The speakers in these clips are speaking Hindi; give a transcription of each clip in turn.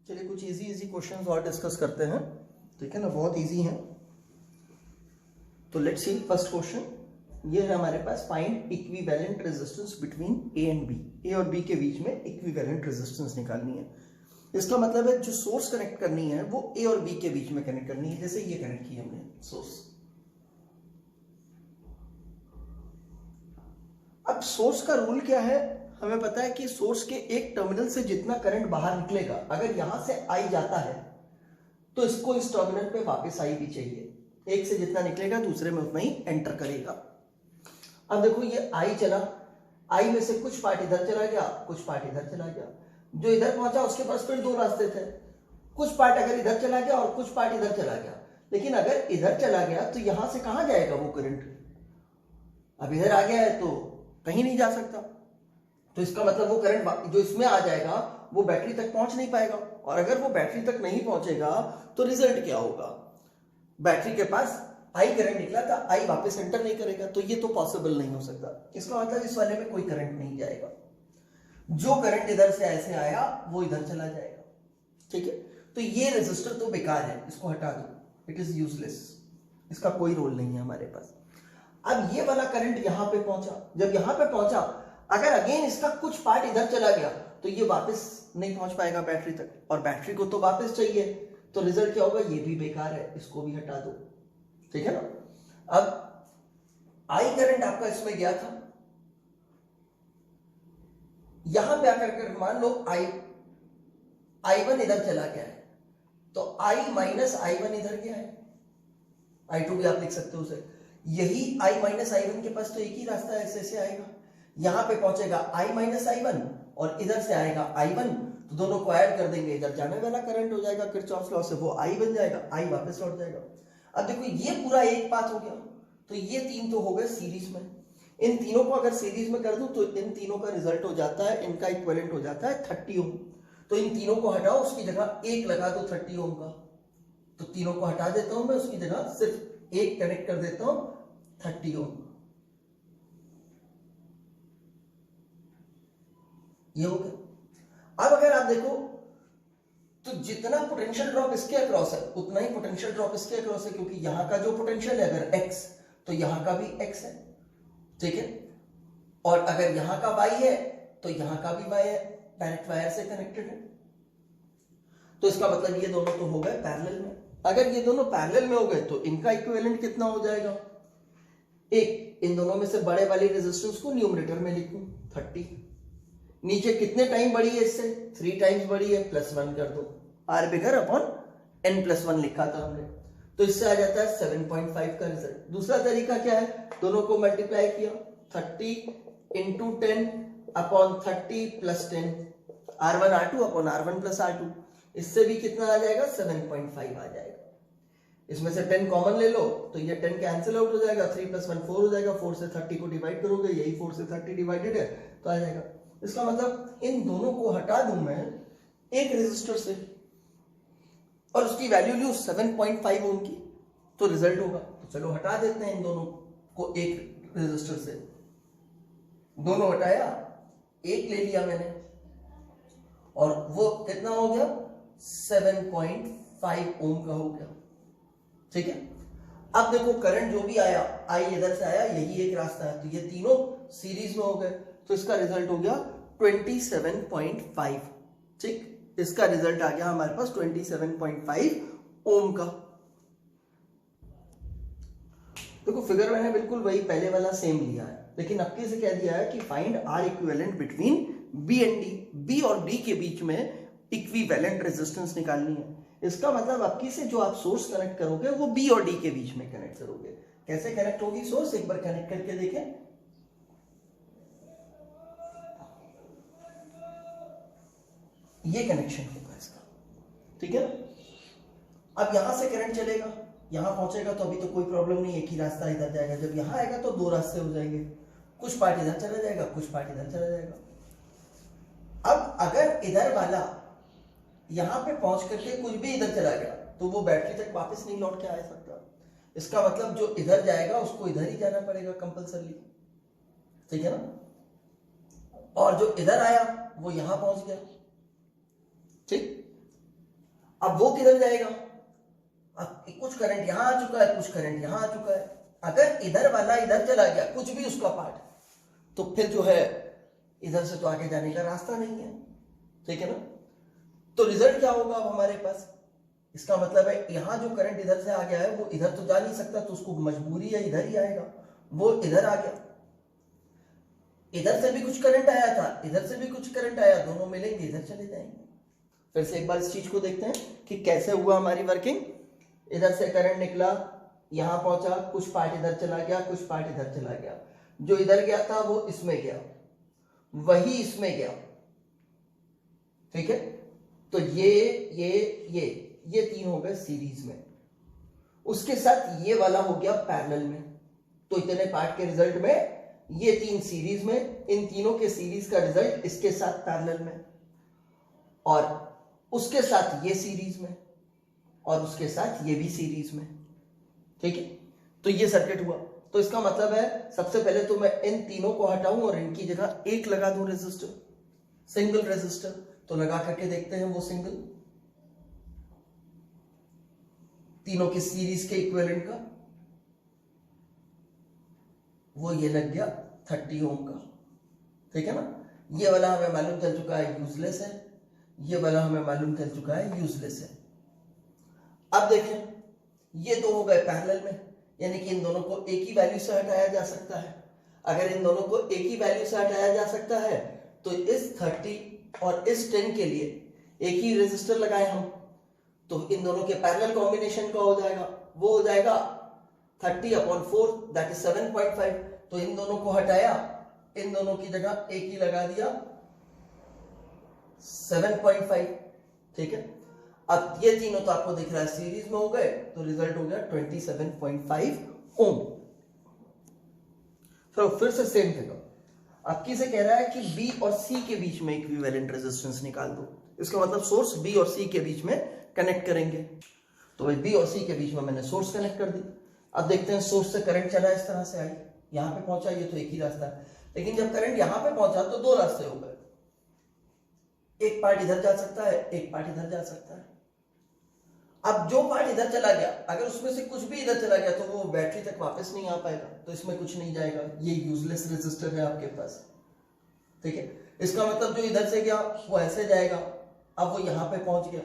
चलिए कुछ इजी इजी क्वेश्चंस और डिस्कस करते हैं, ठीक है ना, बहुत इजी हैं। तो लेट्स सी फर्स्ट क्वेश्चन। ये है हमारे पास, find equivalent resistance between A and B. A और बी के बीच में इक्विवेलेंट रेजिस्टेंस निकालनी है। इसका मतलब है जो सोर्स कनेक्ट करनी है वो ए और बी के बीच में कनेक्ट करनी है। जैसे ये कनेक्ट की हमने सोर्स। अब सोर्स का रूल क्या है, हमें पता है कि सोर्स के एक टर्मिनल से जितना करंट बाहर निकलेगा, अगर यहां से आई जाता है तो इसको इस टर्मिनल पे वापस आई भी चाहिए। एक से जितना निकलेगा दूसरे में उतना ही एंटर करेगा। अब देखो ये आई चला, आई में से कुछ पार्ट इधर चला गया, कुछ पार्ट इधर चला गया। जो इधर पहुंचा उसके पास फिर दो रास्ते थे। कुछ पार्ट अगर इधर चला गया और कुछ पार्ट इधर चला गया, लेकिन अगर इधर चला गया तो यहां से कहां जाएगा वो करंट? अब इधर आ गया है तो कहीं नहीं जा सकता। तो इसका मतलब वो करंट जो इसमें आ जाएगा वो बैटरी तक पहुंच नहीं पाएगा, और अगर वो बैटरी तक नहीं पहुंचेगा तो रिजल्ट क्या होगा? बैटरी के पास आई करंट निकला था, आई वापस एंटर नहीं करेगा, तो ये तो पॉसिबल नहीं हो सकता। इसका मतलब इस वाले में कोई करंट नहीं जाएगा। जो करंट इधर से ऐसे आया वो इधर चला जाएगा, ठीक है। तो ये रेजिस्टर तो बेकार है, इसको हटा दो, इट इज यूजलेस, इसका कोई रोल नहीं है हमारे पास। अब ये वाला करंट यहां पे पहुंचा, जब यहां पे पहुंचा, अगर अगेन इसका कुछ पार्ट इधर चला गया तो ये वापस नहीं पहुंच पाएगा बैटरी तक, और बैटरी को तो वापस चाहिए, तो रिजल्ट क्या होगा? ये भी बेकार है, इसको भी हटा दो, ठीक है ना। अब आई करंट आपका इसमें गया था, यहां पे आकर कर मान लो I1 इधर चला गया है, तो I माइनस I1 इधर गया है, I2 भी आप लिख सकते हो उसे। यही I माइनस I1 के पास तो एक ही रास्ता है, ऐसे आएगा, यहां पे पहुंचेगा I माइनस I1 और इधर से आएगा I1, तो दोनों को ऐड कर देंगे, इधर जाने वाला करंट हो जाएगा किरचॉफ लॉ से, वो I बन जाएगा, I वापस लौट जाएगा। अब देखो ये पूरा एक पाथ हो गया, तो ये तीन तो हो गए सीरीज में। इन तीनों को अगर सीरीज में कर दूं तो इन तीनों का रिजल्ट हो जाता है, इनका इक्विवेलेंट हो जाता है 30 ओम। तो इन तीनों को हटाओ, उसकी जगह एक लगा दो 30 ओम का, तो तीनों को हटा देता हूं मैं, उसकी जगह सिर्फ एक कनेक्ट कर देता हूं 30 ओम। ये हो गया। अब अगर आप देखो तो जितना पोटेंशियल ड्रॉप इसके अक्रॉस है उतना ही पोटेंशियल ड्रॉप इसके अक्रॉस है, क्योंकि यहां का जो पोटेंशियल है अगर x तो यहां का भी x है, ठीक है। और अगर यहां का y है तो यहां का भी y है, डायरेक्ट वायर से कनेक्टेड है। तो इसका मतलब ये दोनों तो हो गए पैरेलल में। अगर ये दोनों पैरेलल में हो गए तो इनका इक्विवेलेंट कितना हो जाएगा? एक इन दोनों में से बड़े वाली रेजिस्टेंस को न्यूमरेटर में लिखूं 30, नीचे कितने टाइम बढ़ी है इससे? 3 टाइम्स बढ़ी है, +1 कर दो, आर बिगर अपॉन n+1 लिखा था हमने, तो इससे आ जाता है 7.5 का रिजल्ट। दूसरा तरीका क्या है? दोनों को मल्टीप्लाई किया, 30 into 10 upon 30 plus 10, R1 R2 upon R1 plus R2, इससे भी कितना आ जाएगा? 7.5 आ जाएगा। इसमें से 10 कॉमन ले लो तो ये 10 कैंसिल आउट हो जाएगा, 3 + 1 4 हो जाएगा, 4 से 30 को डिवाइड करोगे, यही 4 से 30 डिवाइडेड है तो आ जाएगा। इसका मतलब इन दोनों को हटा दूं मैं एक रेजिस्टर से और उसकी वैल्यू लूं 7.5 ओम की, तो रिजल्ट होगा। तो चलो हटा देते हैं इन दोनों को एक रेजिस्टर से। दोनों हटाया, एक ले लिया मैंने, और वो कितना हो गया? 7.5 ओम का हो गया, ठीक है। अब देखो करंट जो भी आया, आई इधर से आया, यही एक रास्ता है, तो ये तीनों सीरीज में हो गए, तो इसका रिजल्ट हो गया 27.5, ठीक। इसका रिजल्ट आ गया हमारे पास 27.5 ओम का। देखो फिगर मैंने बिल्कुल वही पहले वाला सेम लिया है, लेकिन अब कैसे कह दिया है कि find R equivalent between B and D. B और डी के बीच में इक्विवेलेंट रेजिस्टेंस निकालनी है। इसका मतलब आपकी से जो आप सोर्स कनेक्ट करोगे वो बी और डी के बीच में कनेक्ट करोगे। कैसे कनेक्ट होगी सोर्स? एक बार कनेक्ट करके देखें। ये कनेक्शन होगा इसका, ठीक है। अब यहां से करंट चलेगा, यहां पहुंचेगा तो अभी तो कोई प्रॉब्लम नहीं, एक ही रास्ता इधर जाएगा। जब यहां आएगा तो दो रास्ते हो जाएंगे, कुछ पार्ट इधर चला जाएगा, कुछ पार्ट इधर चला जाएगा। अब अगर इधर वाला यहां पे पहुंच करके कुछ भी इधर चला गया तो वो बैटरी तक वापस नहीं लौट के आ सकता। इसका मतलब जो इधर जाएगा उसको इधर ही जाना पड़ेगा कंपलसरी, ठीक है ना। और जो इधर आया वो यहां पहुंच गया, ठीक। अब वो किधर जाएगा? अब कुछ करंट यहां आ चुका है, कुछ करंट यहां आ चुका है। अगर इधर वाला इधर चला गया, कुछ भी उसका पार्ट, तो फिर जो है इधर से तो आगे जाने का रास्ता नहीं है, ठीक है ना। तो रिजल्ट क्या होगा अब हमारे पास? इसका मतलब है यहां जो करंट इधर से आ गया है वो इधर तो जा नहीं सकता, तो उसको मजबूरी है इधर ही आएगा। वो इधर आ गया, इधर से भी कुछ करंट आया था, इधर से भी कुछ करंट आया, दोनों मिलेंगे इधर चले जाएंगे। फिर से एक बार इस चीज को देखते हैं कि कैसे हुआ हमारी वर्किंग। इधर से करंट निकला, यहां पहुंचा, कुछ पार्ट इधर चला गया, कुछ पार्ट इधर चला गया। जो इधर गया था वो इसमें गया, वही इसमें गया, ठीक है। तो ये तीन हो गए सीरीज में, उसके साथ ये वाला हो गया पैरेलल में। तो इतने पार्ट के रिजल्ट में ये तीन सीरीज में, इन तीनों के सीरीज का रिजल्ट इसके साथ पैरेलल में, और उसके साथ ये सीरीज में, और उसके साथ ये भी सीरीज में, ठीक है। तो ये सर्किट हुआ। तो इसका मतलब है सबसे पहले तो मैं इन तीनों को हटाऊं और इनकी जगह एक लगा दूं रेजिस्टर, सिंगल रेजिस्टर। तो लगा करके देखते हैं वो सिंगल, तीनों की सीरीज के इक्विवेलेंट का, वो ये लग गया 30 ओम का, ठीक है ना। ये वाला हमें मालूम चल चुका है यूजलेस है, ये वाला हमें मालूम चल चुका है यूजलेस है। अब देखें, ये दो हो गए पैरेलल में, यानी कि इन दोनों को एक ही वैल्यू से हटाया जा सकता है। अगर इन दोनों को एक ही वैल्यू से हटाया जा सकता है तो इस 30 और इस 10 के लिए एक ही रेजिस्टर लगाए हम, तो इन दोनों के पैरेलल कॉम्बिनेशन का हो जाएगा, वो हो जाएगा 30/4 दैट इज 7.5। तो इन दोनों को हटाया, इन दोनों की जगह एक ही लगा दिया 7.5, ठीक है। अब ये तीनों तो आपको दिख रहा है सीरीज में हो गए, तो रिजल्ट हो गया 27.5 ओम। तो फिर से सेम फिगर, आपकी से कह रहा है कि बी और सी के बीच में इक्विवेलेंट रेजिस्टेंस निकाल दो। इसका मतलब सोर्स बी और सी के बीच में कनेक्ट करेंगे। तो भाई बी और सी के बीच में मैंने सोर्स कनेक्ट कर दी। अब देखते हैं सोर्स से करंट चला, इस तरह से आई, यहां पे पहुंचा, ये तो एक ही रास्ता है। लेकिन जब करंट यहां पे पहुंचा तो दो रास्ते हो गए, एक पार्ट इधर जा सकता है, एक पार्ट इधर जा सकता है। अब जो पार्ट इधर चला गया, अगर उसमें से कुछ भी इधर चला गया तो वो बैटरी तक वापस नहीं आ पाएगा, तो इसमें कुछ नहीं जाएगा। ये यूजलेस रेजिस्टर है आपके पास, ठीक है। इसका मतलब जो इधर से गया वो ऐसे जाएगा, अब वो यहां पे पहुंच गया,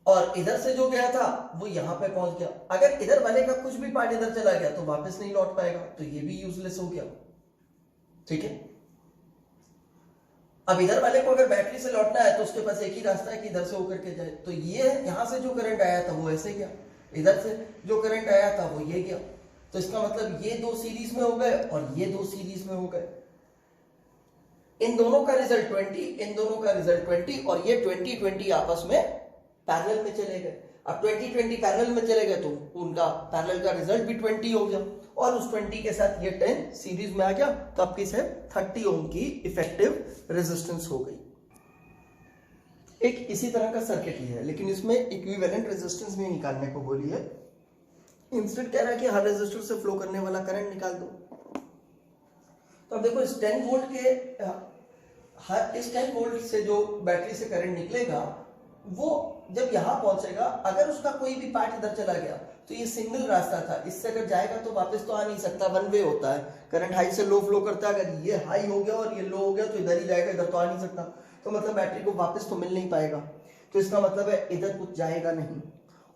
और इधर से जो गया था वो यहां पे पहुंच गया। अगर इधर वाले का कुछ भी पार्ट इधर चला गया तो वापस नहीं लौट पाएगा, तो ये भी यूजलेस हो गया, ठीक है। अब इधर वाले को अगर बैटरी से लौटना है तो उसके पास एक ही रास्ता है कि इधर से होकर के जाए। तो ये यहां से जो करंट आया था वो ऐसे गया, इधर से जो करंट आया था वो ये गया। तो इसका मतलब ये दो सीरीज में हो गए और ये दो सीरीज में हो गए। इन दोनों का रिजल्ट 20, इन दोनों का रिजल्ट 20, और ये 20-20 आपस में पैरेलल में चले गए। अब 20-20 पैरेलल में चले गए तो उनका पैरेलल का रिजल्ट भी 20 हो गया, और उस 20 के साथ ये 10 सीरीज में आ गया। तो आपकी से 30 ओम की इफेक्टिव रेजिस्टेंस हो गई। एक इसी तरह का सर्किट ही है, लेकिन इसमें इक्विवेलेंट रेजिस्टेंस नहीं निकालने को बोली है। इंस्टेंट कह रहा है कि हर रेजिस्टर से फ्लो करने वाला करंट निकाल दो। तो अब देखो, इस 10 वोल्ट के इस 10 वोल्ट से जो बैटरी से करंट निकलेगा वो जब यहां पहुंचेगा, अगर उसका कोई भी पार्ट इधर चला गया तो ये सिंगल रास्ता था, इससे अगर जाएगा तो वापस तो आ नहीं सकता, वन वे होता है। करंट हाई से लो फ्लो करता है, अगर ये हाई हो गया और ये लो हो गया तो इधर ही जाएगा, इधर तो आ नहीं सकता। तो मतलब बैटरी को वापस तो मिल नहीं पाएगा, तो इसका मतलब है इधर कुछ जाएगा नहीं।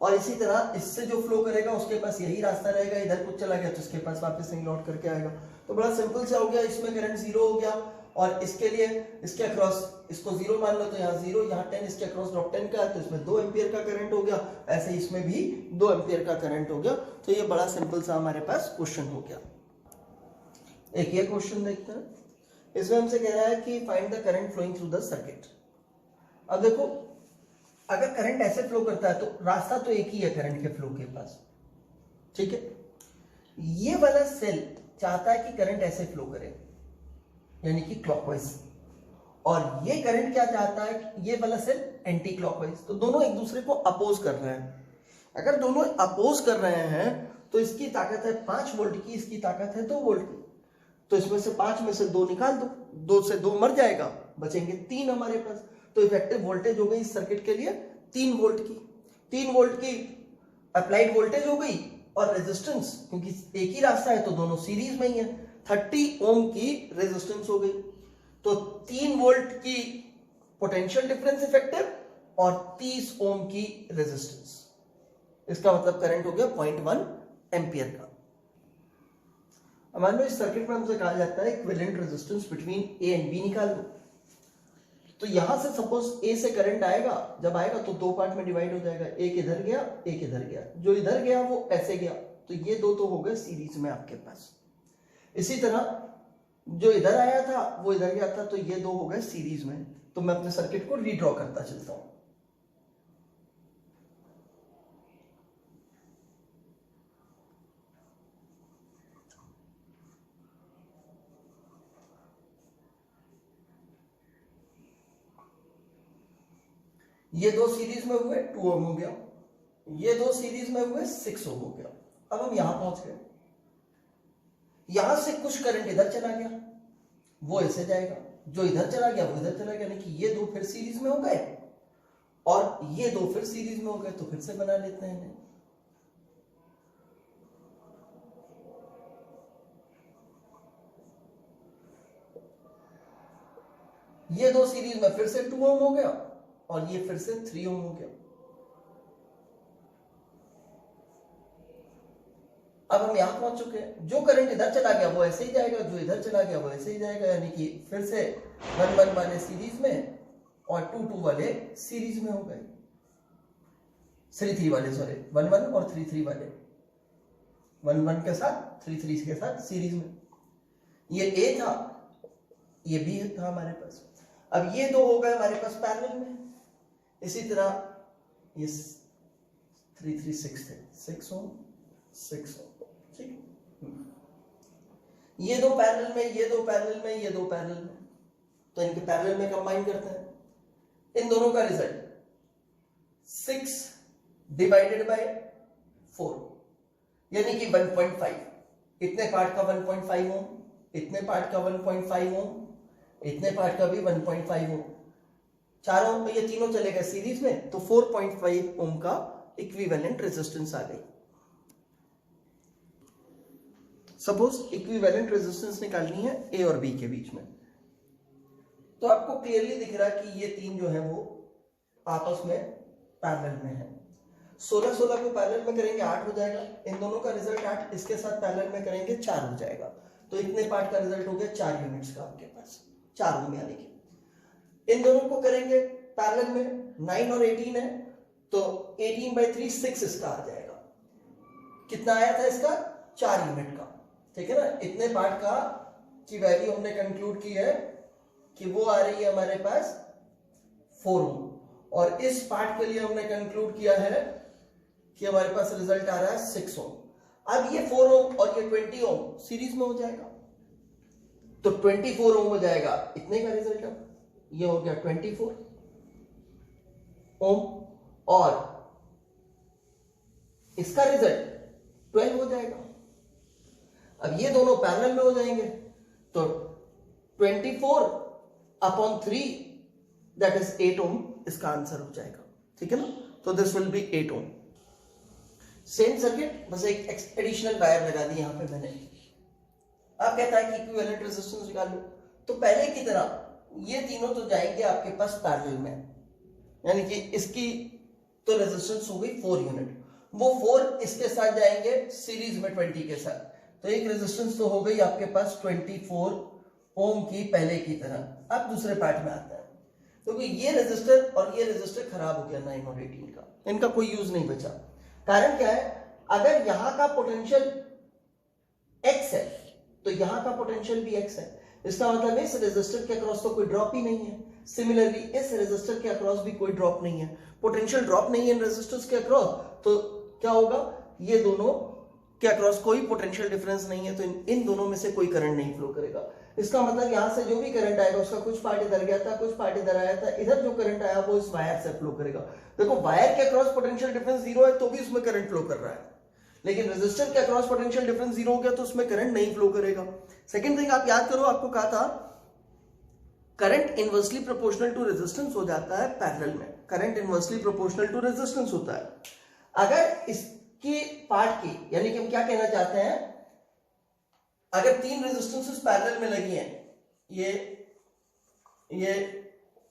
और इसी तरह इससे जो फ्लो करेगा उसके पास यही रास्ता रहेगा, इधर कुछ चला गया तो इसके पास वापस नहीं लौट करके आएगा। तो बड़ा सिंपल सा हो गया, इसमें करंट 0 हो गया, और इसके लिए इसके अक्रॉस इसको 0 मान लो तो यहाँ 0, यहाँ 10, इसके अक्रॉस ड्रॉप 10 का है तो इसमें 2 एम्पियर का करंट हो गया। ऐसे इसमें भी 2 एम्पियर का करंट हो गया। तो ये बड़ा सिंपल सा हमारे पास क्वेश्चन हो गया। एक ये क्वेश्चन देखते हैं, इसमें हमसे कह रहा है कि find the current flowing through the circuit. अब देखो, अगर करंट ऐसे फ्लो करता है तो रास्ता तो एक ही है करंट के फ्लो के पास, ठीक है। ये वाला सेल चाहता है कि करंट ऐसे फ्लो करे, यानी कि क्लॉकवाइज, और ये करंट क्या चाहता है कि ये वाला सेल एंटी क्लॉकवाइज। तो दोनों एक दूसरे को अपोज कर रहे हैं। अगर दोनों अपोज कर रहे हैं तो इसकी ताकत है 5 वोल्ट की, इसकी ताकत है 2 वोल्ट की। तो इसमें से 5 में से 2 निकाल दो, 2 से 2 मर जाएगा, बचेंगे 3 हमारे पास। तो इफेक्टिव वोल्टेज हो गई इस सर्किट के लिए 3 वोल्ट की। 3 वोल्ट की अप्लाइड वोल्टेज हो गई, और रेजिस्टेंस क्योंकि एक ही रास्ता है तो दोनों सीरीज में ही है, 30 ओम की रेजिस्टेंस हो गई। तो 3 वोल्ट की पोटेंशियल डिफरेंस इफेक्टिव और 30 ओम की रेजिस्टेंस, इसका मतलब करंट हो गया 0.1 एम्पियर का। मान लो इस सर्किट में हमसे कहा जाता है equivalent resistance between A and B निकाल लो। तो यहां से सपोज ए से करंट आएगा, जब आएगा तो 2 पार्ट में डिवाइड हो जाएगा, एक इधर गया एक इधर गया, जो इधर गया वो ऐसे गया, तो ये दो तो हो गए सीरीज में आपके पास। इसी तरह जो इधर आया था वो इधर गया था, तो ये दो हो गए सीरीज में। तो मैं अपने सर्किट को रीड्रॉ करता चलता हूं। ये दो सीरीज में हुए 2 ओम हो गया, ये दो सीरीज में हुए 6 ओम हो गया। अब हम यहां पहुंच गए, यहां से कुछ करंट इधर चला गया, वो ऐसे जाएगा, जो इधर चला गया वो इधर चला गया, यानी कि ये दो फिर सीरीज में हो गए और ये दो फिर सीरीज में हो गए। तो फिर से बना लेते हैं इन्हें। ये दो सीरीज में फिर से 2 ओम हो गया और ये फिर से 3 ओम हो गया। अब हम यहां पहुंच चुके हैं, जो करंट इधर चला गया वो ऐसे ही जाएगा, जो इधर चला गया वो ऐसे ही जाएगा, यानी कि फिर से 1-1 वाले सीरीज में और 2-2 वाले सीरीज में हो गए, 3-3 वाले, सॉरी 1-1 और 3-3 वाले, 1-1 के साथ 3-3 के साथ सीरीज में। ये ए था, ये बी था हमारे पास। अब ये दो हो गए हमारे पास पैरेलल में। इसी तरह ये 3-3-6 थे, 6 ओम 6 ओम, ठीक। ये दो पैरेलल में, ये दो पैरेलल में, ये दो पैरेलल में, तो इनके पैरेलल में कंबाइन करते हैं। इन दोनों का रिजल्ट 6 डिवाइडेड बाय 4 यानी कि 1.5। इतने पार्ट का 1.5 ओम, इतने पार्ट का 1.5 ओम, इतने पार्ट का भी 1.5 ओम, चारों में ये तीनों चले गए सीरीज में, तो 4.5 ओम का इक्विवेलेंट रेजिस्टेंस आ गई। सपोज इक्विवेलेंट रेजिस्टेंस निकालनी है ए और बी के बीच में, तो आपको क्लियरली दिख रहा है कि ये तीन जो है वो आपस में पैरेलल में है। 16-16 को पैरेलल में करेंगे 8 हो जाएगा, इन दोनों का रिजल्ट 8, इसके साथ पैरेलल में करेंगे 4 हो जाएगा, तो इतने पार्ट का रिजल्ट हो गया 4 यूनिट्स का आपके पास, 4 ओम यानी कि। इन दोनों को करेंगे पैरेलल में, 9 और 18 है, तो 18/3 6 इसका आ जाएगा। कितना आया था इसका? 4 यूनिट का, ठीक है ना। इतने पार्ट का की वैल्यू हमने कंक्लूड की है कि वो आ रही है हमारे पास 4 ओम, और इस पार्ट के लिए हमने कंक्लूड किया है कि हमारे पास रिजल्ट आ रहा है 6 ओम। अब ये 4 ओम और ये 20 ओम सीरीज में हो जाएगा, तो 24 ओम हो जाएगा इतने का रिजल्ट। अब ये हो गया 24 ओम और इसका रिजल्ट 12 हो जाएगा। अब ये दोनों पैरेलल में हो जाएंगे, तो 24/3 दैट इज 8 ओम इसका आंसर हो जाएगा, ठीक है ना। तो this will be 8 ohm. Same circuit, बस एक एडिशनल वायर लगा दी यहां पे मैंने। अब कहता है कि इक्विवेलेंट रेजिस्टेंस निकाल लो, तो पहले की तरह ये तीनों तो जाएंगे आपके पास पैरेलल में, यानी कि इसकी तो रेजिस्टेंस हो गई 4 यूनिट, वो 4 इसके साथ जाएंगे सीरीज में 20 के साथ, तो एक रेजिस्टेंस तो हो गई आपके पास 24 ओम की पहले की तरह। अब दूसरे पार्ट में आता है, क्योंकि ये रेजिस्टर और ये रेजिस्टर खराब हो गया 9 और 18 का, इनका कोई यूज नहीं बचा। कारण क्या है? अगर यहां का पोटेंशियल x है तो यहां का पोटेंशियल भी x है, इसका मतलब इस रेजिस्टर के अक्रॉस तो कोई ड्रॉप ही नहीं है। सिमिलरली इस रेजिस्टर के अक्रॉस भी कोई ड्रॉप नहीं है, पोटेंशियल ड्रॉप नहीं है इन रेजिस्टर्स के अक्रॉस, तो क्या होगा? ये दोनों के अक्रॉस कोई पोटेंशियल डिफरेंस नहीं है, तो इन दोनों में से कोई करंट नहीं फ्लो करेगा। इसका मतलब यहां से जो भी करंट आएगा उसका कुछ पार्ट इधर गया था, कुछ पार्ट इधर आया था, इधर जो करंट आया वो इस वायर से फ्लो करेगा। देखो वायर के अक्रॉस पोटेंशियल डिफरेंस 0 है तो भी उसमें करंट फ्लो कर रहा है, लेकिन रेजिस्टर के अक्रॉस पोटेंशियल डिफरेंस 0 हो गया तो उसमें करंट नहीं फ्लो करेगा। सेकंड थिंग आप याद करो, आपको कहा था current inversely proportional to resistance हो जाता है पैरेलल में, current inversely proportional to resistance होता है। अगर इसके पार्ट की, यानी कि हम क्या कहना चाहते हैं, अगर तीन रेजिस्टेंसेस पैरेलल में लगी हैं, ये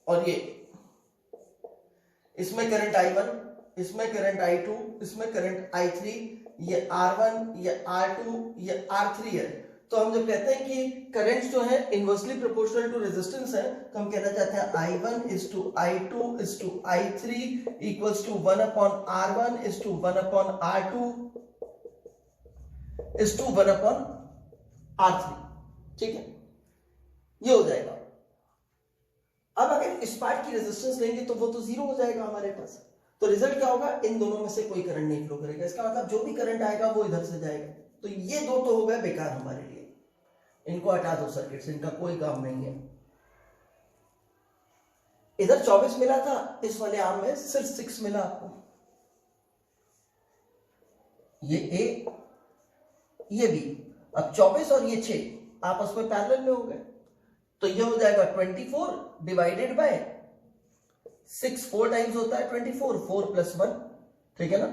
और ये, इसमें करंट I1, इसमें करंट I2, इसमें करंट I3, ये R1, ये R2, ये R3 है। तो हम जब कहते हैं कि करंट जो है इनवर्सली प्रोपोर्शनल टू रेजिस्टेंस है, तो हम कहना चाहते हैं I1 is to I2 is to I3 equals to 1 upon R1 is to 1 upon R2 is to 1 upon R3। ठीक है, ये हो जाएगा। अब अगर इस पार्ट की रेजिस्टेंस लेंगे तो वो तो जीरो हो जाएगा हमारे पास। तो रिजल्ट क्या होगा, इन दोनों में से कोई करंट नहीं फ्लो करेगा। इसका मतलब जो भी करंट आएगा वो इधर से जाएगा। तो ये दो तो हो गए बेकार हमारे लिए, इनको हटा दो सर्किट से, इनका कोई काम नहीं है। इधर 24 मिला था, इस वाले आर्म में सिर्फ 6 मिला आपको। ये ए, ये बी। अब 24 और ये 6 आपस में पैरेलल में हो गए, तो ये हो जाएगा 24 डिवाइडेड बाय 6। 4 टाइम्स होता है 24, 4 + 1, ठीक है ना।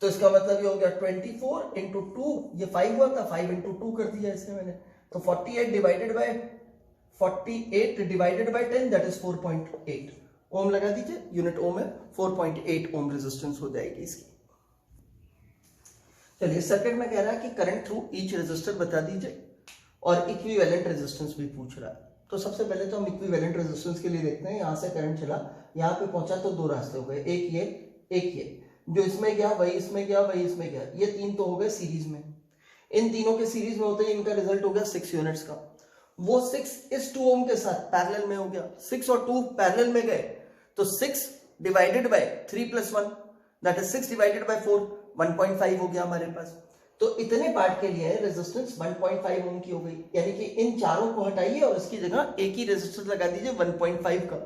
तो इसका मतलब ये हो गया 24 × 2, ये 5 हुआ था, 5 × 2 कर दिया इसने मैंने। तो 48 डिवाइडेड बाय 10 दैट इज 4.8 ओम लगा दीजिए, यूनिट ओम है, 4.8 ओम रेजिस्टेंस हो जाएगी इसकी। चलिए, सर्किट में कह रहा है कि करंट थ्रू ईच रेजिस्टर बता दीजिए और इक्विवेलेंट रेजिस्टेंस भी पूछ रहा है। तो सबसे पहले तो हम इक्विवेलेंट रेजिस्टेंस के लिए देखते हैं। यहां से करंट चला, यहां पे पहुंचा तो दो रास्ते हो गए, एक ये, एक ये। जो इसमें गया वही इसमें गया, वही इसमें गया। ये तीन तो हो गए सीरीज में। इन तीनों के सीरीज में होते ही इनका रिजल्ट हो गया 6 यूनिट्स का। वो 6 इस 2 ओम के साथ पैरेलल में हो गया। 6 और 2 पैरेलल में गए, तो 6 divided by 3 + 1 that is 6 divided by 4, 1.5 हो गया हमारे पास। तो इतने पार्ट के लिए रेजिस्टेंस 1.5 ओम की हो गई। यानी कि इन चारों को हटाइए और इसकी जगह एक ही रेजिस्टेंस लगा दीजिए 1.5 का।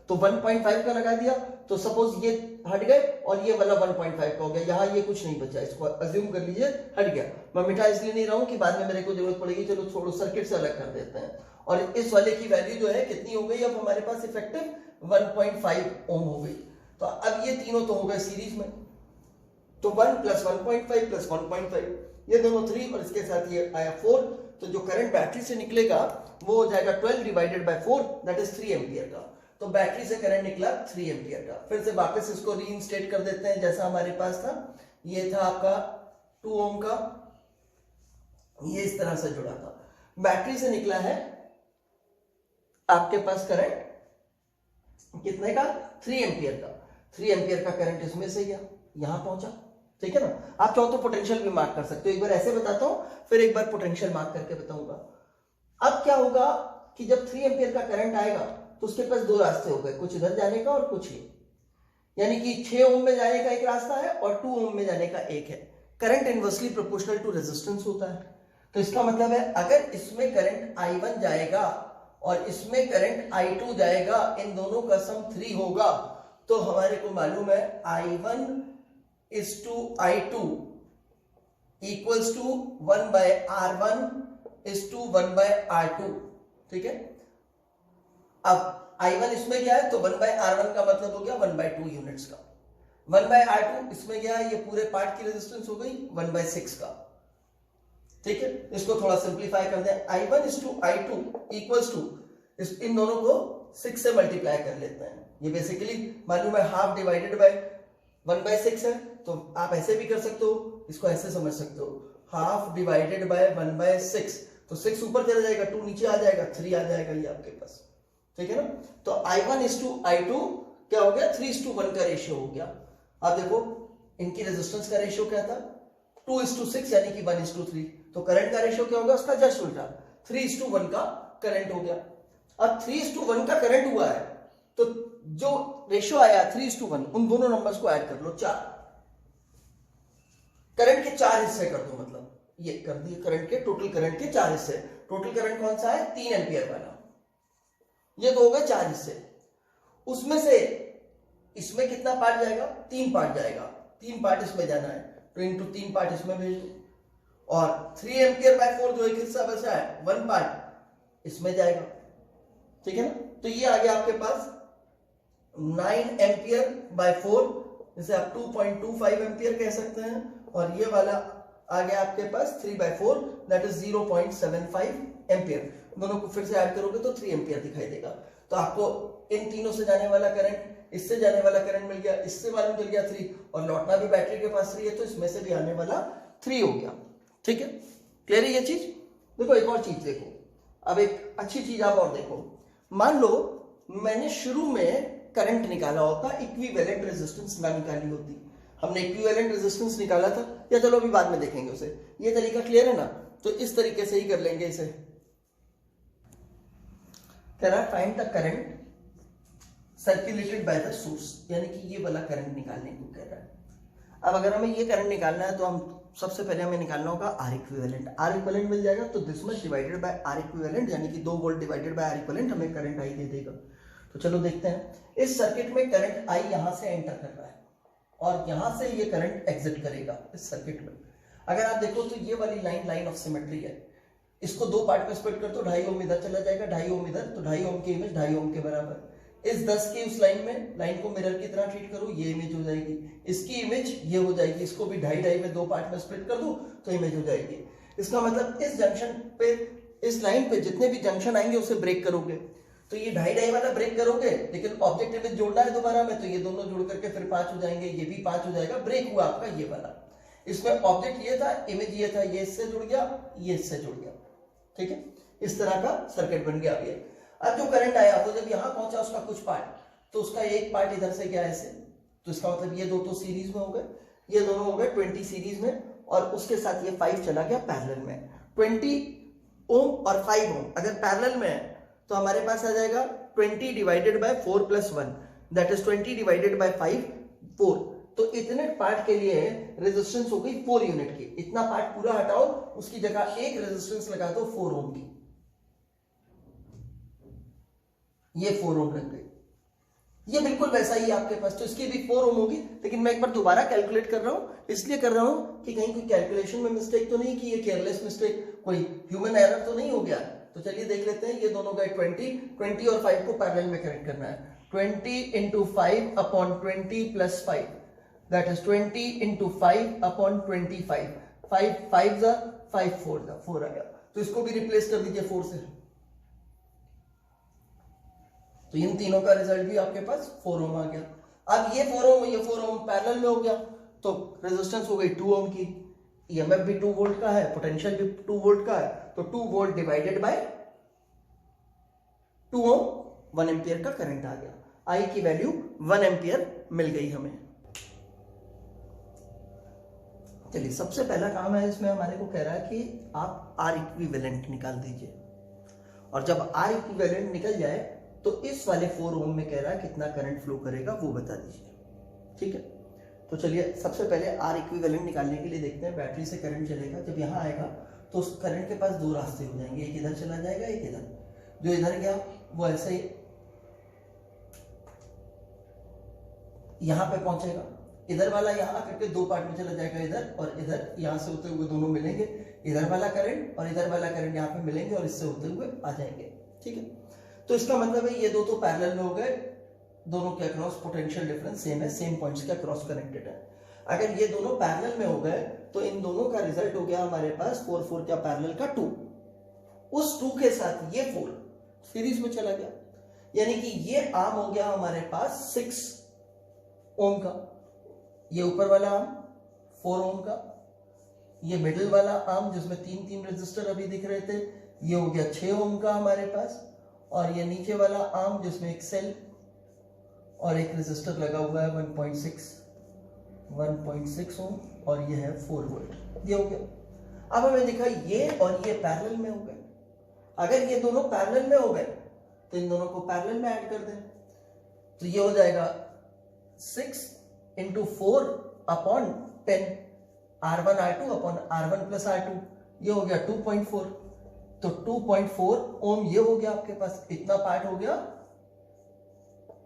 तो 1.5 का लगा दिया, तो सपोज ये हट गए और ये वाला 1.5 का हो गया। यहाँ ये कुछ नहीं बचा, इसको अज्यूम कर लीजिए हट गया। मैं मिटा इसलिए नहीं रहा हूं कि बाद में मेरे को जरूरत पड़ेगी। चलो छोड़ो, सर्किट से अलग कर देते हैं। और इस वाले की वैल्यू जो है कितनी हो गई, अब हमारे पास इफेक्टिव 1.5 ओम हो गई। तो अब ये तीनों तो हो गए सीरीज में, तो 1 + 1.5 + 1.5, ये दोनों 3 और इसके साथ ये आया 4। तो जो करंट बैटरी से निकलेगा वो हो जाएगा 12 divided by 4 that is 3 ampere का। तो बैटरी से करंट निकला 3 एम्पियर का। फिर से वापस इसको रीइंस्टेट कर देते हैं जैसा हमारे पास था। ये था आपका 2 ओम का, ये इस तरह से जुड़ा था। बैटरी से निकला है आपके पास करंट कितने का, 3 एम्पियर का। 3 एम्पियर का करंट इसमें से गया, यहां पहुंचा, ठीक है ना। आप चाहो तो पोटेंशियल भी मार्क कर सकते हो। एक बार ऐसे बताता हूं, फिर एक बार पोटेंशियल मार्क करके बताऊंगा। अब क्या होगा कि जब 3 एम्पियर का करंट आएगा तो उसके पास दो रास्ते हो गए, कुछ इधर जाने का और कुछ ये। यानी कि 6 ओम में जाने का एक रास्ता है और 2 ओम में जाने का एक है। Current inversely proportional to resistance होता है। तो इसका मतलब है अगर इसमें करंट I1 जाएगा और इसमें करंट I2 जाएगा, इन दोनों का सम 3 होगा, तो हमारे को मालूम है I1 is to I2 equals to 1/R1 is to 1/R2, ठीक है। अब I1 इसमें गया है तो 1/R1 का मतलब हो गया 1/2 यूनिट्स का। 1/R2 इसमें गया है, ये पूरे पार्ट की रेजिस्टेंस हो गई 1/6 का, ठीक है। इसको थोड़ा सिंप्लीफाई कर दें। I1 is to I2 equals to, इन दोनों को 6 से मल्टीप्लाई कर लेते हैं। ये बेसिकली मालूम है हाफ डिवाइडेड बाय 1/6 है, तो आप ऐसे भी कर सकते हो, इसको ऐसे समझ सकते हो, हाफ डिवाइडेड बाय 1/6। तो 6 ऊपर चला जाएगा, 2 नीचे आ जाएगा, 3 आ जाएगा ये आपके पास, ठीक है ना। तो I1 is to I2 क्या हो गया, 3:1 का रेशियो हो गया। अब देखो इनकी रेजिस्टेंस का रेशियो क्या था, 2:6 यानी कि 1:3। तो करंट का रेशियो क्या होगा, उसका जस्ट उल्टा, 3:1 का करंट हो गया। अब 3:1 का करंट हुआ है, तो जो रेशियो आया 3:1, उन दोनों नंबर्स को ऐड कर लो, 4। करंट के 4 हिस्से कर दो, मतलब ये कर दिए करंट के, टोटल करंट के 4 हिस्से। टोटल करंट कौन सा है, 3 एम्पियर वाला। ये तो हो गए 4 हिस्से। उसमें से इसमें कितना पार्ट जाएगा, 3 पार्ट जाएगा। 3 पार्ट इसमें जाना है, तो इंटू 3 पार्ट इसमें भेज दो। और 3 एम्पियर बाय 4 जो एक हिस्सा बचा है, 1 पार्ट इसमें जाएगा, ठीक है ना। तो ये आ गया आपके पास 9 एम्पियर बाय 4, जिसे आप 2.25 एम्पियर कह सकते हैं, और ये वाला आ गया आपके पास 3/4 दैट इज 0.75 एम्पियर। दोनों को फिर से ऐड करोगे तो 3 एम्पियर दिखाई देगा। तो आपको इन तीनों से जाने वाला करंट, इससे जाने वाला करंट मिल गया, इससे मालूम चल गया 3, और लौटना भी बैटरी के पास 3 है, तो इसमें से भी आने वाला 3 हो गया। ठीक है, क्लियर है ये चीज। देखो एक और चीज देखो, अब एक अच्छी चीज आप और देखो। मान लो मैंने शुरू में करंट निकाला होता, इक्विवेलेंट रेजिस्टेंस ना निकाली होती, हमने इक्विवेलेंट रेजिस्टेंस निकाला था, या चलो अभी बाद में देखेंगे उसे। ये तरीका क्लियर है ना। तो इस तरीके से ही कर लेंगे इसे। कह रहा है find the current circulated by the source, यानी कि ये वाला करंट निकालने को कह रहा है। अब अगर हमें ये करंट निकालना है तो हम सबसे पहले हमें निकालना होगा आर इक्विवेलेंट। आर इक्विवेलेंट मिल जाएगा तो this much divided by R equivalent, यानी कि 2 volt divided by R equivalent हमें करंट आई दे देगा। तो चलो देखते हैं। इस सर्किट में करंट आई यहां से एंटर कर रहा है और यहां से ये करंट एग्जिट करेगा इस सर्किट में। अगर आप देखो तो ये वाली लाइन ऑफ सिमेट्री है। इसको 2 पार्ट में स्प्लिट कर दो, 2.5 ओम इधर चला जाएगा, 2.5 ओम इधर, तो 2.5 ओम की इमेज 2.5 ओम के बराबर। इस 10 की उस लाइन में, लाइन को मिरर की तरह ट्रीट करो, ये इमेज हो जाएगी। इसकी इमेज ये हो जाएगी, इसको भी 2.5 में 2 पार्ट में स्प्लिट कर दो तो इमेज हो जाएगी। इसका मतलब इस जंक्शन पे, इस लाइन पे जितने भी जंक्शन आएंगे उसे ब्रेक करोगे, तो ये 2.5 वाला ब्रेक करोगे, लेकिन ऑब्जेक्ट इमेज जोड़ना है दोबारा में, तो ये दोनों जुड़ करके फिर 5 हो जाएंगे, ये भी 5 हो जाएगा। ब्रेक हुआ आपका ये वाला। इसमें ऑब्जेक्ट ये था, इमेज ये था, ये इससे जुड़ गया, ये इससे जुड़ गया। ठीक है, इस तरह का सर्किट बन गया। अब जो करंट आया वो जब यहां पहुंचा उसका कुछ पार्ट, तो उसका एक पार्ट इधर से गया ऐसे, तो इसका मतलब ये दो तो सीरीज में हो गए, ये दोनों हो गए 20 सीरीज में, और उसके साथ ये 5 चला गया पैरेलल में। 20 ओम और 5 ओम अगर पैरेलल में है तो हमारे पास आ जाएगा 20 divided by 4 + 1 that is 20 divided by 5 4। तो इतने पार्ट के लिए रेजिस्टेंस हो गई 4 यूनिट की। इतना पार्ट पूरा हटाओ, उसकी जगह एक रेजिस्टेंस लगा दो 4 ओम की, ये 4 ओम लग गई। ये बिल्कुल वैसा ही आपके पास, तो इसकी भी 4 ओम होगी। लेकिन मैं एक बार दोबारा कैलकुलेट कर रहा हूं, इसलिए कर रहा हूं कि कहीं कोई कैलकुलेशन में मिस्टेक तो नहीं की, ये केयरलेस मिस्टेक, कोई ह्यूमन एरर तो नहीं हो गया। तो चलिए देख लेते हैं। ये दोनों गए 20 और 5 को पैरेलल में कनेक्ट करना है। 20 × 5 अपॉन 20 + 5 दैट इज 20 × 5 अपॉन 25। 5 5 जा 5 4 जा 4 आ गया, तो इसको भी रिप्लेस कर दीजिए 4 से। तो इन तीनों का रिजल्ट भी आपके पास 4 ओम आ गया। अब ये 4 ओम ये 4 ओम पैरेलल में हो गया, तो रेजिस्टेंस हो गई 2 ओम की। ईएमएफ भी 2 वोल्ट का है, पोटेंशियल भी 2 वोल्ट का है, तो 2 volt divided by 2 ohm 1 ampere का करंट आ गया। आई की वैल्यू 1 एम्पियर मिल गई हमें। चलिए सबसे पहला काम है इसमें हमारे को कह रहा है कि आप आर इक्विवेलेंट निकाल दीजिए, और जब आर इक्विवेलेंट निकल जाए तो इस वाले 4 ओम में कह रहा है कितना करंट फ्लो करेगा वो बता दीजिए। ठीक है, तो चलिए सबसे पहले आर इक्विवेलेंट निकालने के लिए देखते हैं। बैटरी से करंट चलेगा, जब यहां आएगा तो उस करंट के पास 2 रास्ते हो जाएंगे, एक इधर चला जाएगा, एक इधर। जो इधर गया वो ऐसे ही यहां पे पहुंचेगा, इधर वाला यहां करके 2 पार्ट में चला जाएगा, इधर और इधर, यहां से होते हुए दोनों मिलेंगे। इधर वाला करंट और इधर वाला करंट यहाँ पे मिलेंगे और इससे होते हुए आ जाएंगे। ठीक है, तो इसका मतलब है ये दो तो पैरेलल में हो गए, दोनों के अक्रॉस पोटेंशियल डिफरेंस सेम है, सेम पॉइंट्स के अक्रॉस कनेक्टेड है। अगर ये दोनों पैरेलल में हो गए तो इन दोनों का रिजल्ट हो गया हमारे पास 4 4 क्या पैरेलल का 2। उस 2 के साथ ये 4 सीरीज में चला गया, यानी कि ये आर्म हो गया हमारे पास 6 ओम का, ये ऊपर वाला आर्म 4 ओम का, ये मिडिल वाला आर्म जिसमें 3 रेजिस्टर अभी दिख रहे थे ये हो गया 6 ओम का हमारे पास, और ये नीचे वाला आर्म जिसमें एक सेल और एक रेजिस्टर लगा हुआ है 1.6 ओम, और ये है 4 वोल्ट। ये हो गया। अब हमें दिखा ये और ये पैरेलल में हो गए। अगर ये दोनों पैरेलल में हो गए तो इन दोनों को पैरेलल में ऐड कर दें, तो ये हो जाएगा 6 × 4 upon 10 R1 R2 upon R1 + R2, ये हो गया 2.4। तो 2.4 ओम ये हो गया आपके पास, इतना पार्ट हो गया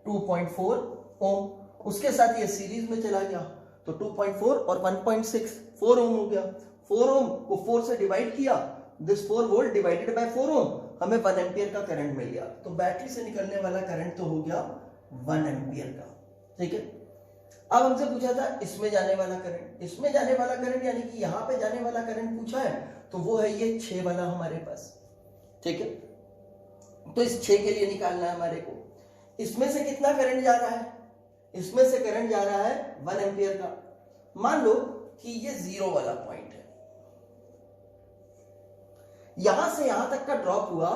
2.4 ओम। उसके साथ ये सीरीज में चला गया, तो 2.4 और 1.6 4 ओम हो गया। 4 ओम को 4 से डिवाइड किया, दिस 4 वोल्ट डिवाइडेड बाय 4 ओम, हमें 1 एम्पियर का करंट मिल गया, तो बैटरी से निकलने वाला करंट तो हो गया 1 एम्पियर का, ठीक है। अब हमसे पूछा था इसमें जाने वाला करंट, इसमें जाने वाला करंट यानी कि यहां पे जाने वाला करंट पूछा है, तो वो है ये 6 वाला हमारे पास, ठीक है। तो इस 6 के लिए निकालना है हमारे को। इसमें से कितना करंट जा रहा है, इसमें से करंट जा रहा है 1 एम्पियर का। मान लो कि ये 0 वाला पॉइंट है, यहां से यहां तक का ड्रॉप हुआ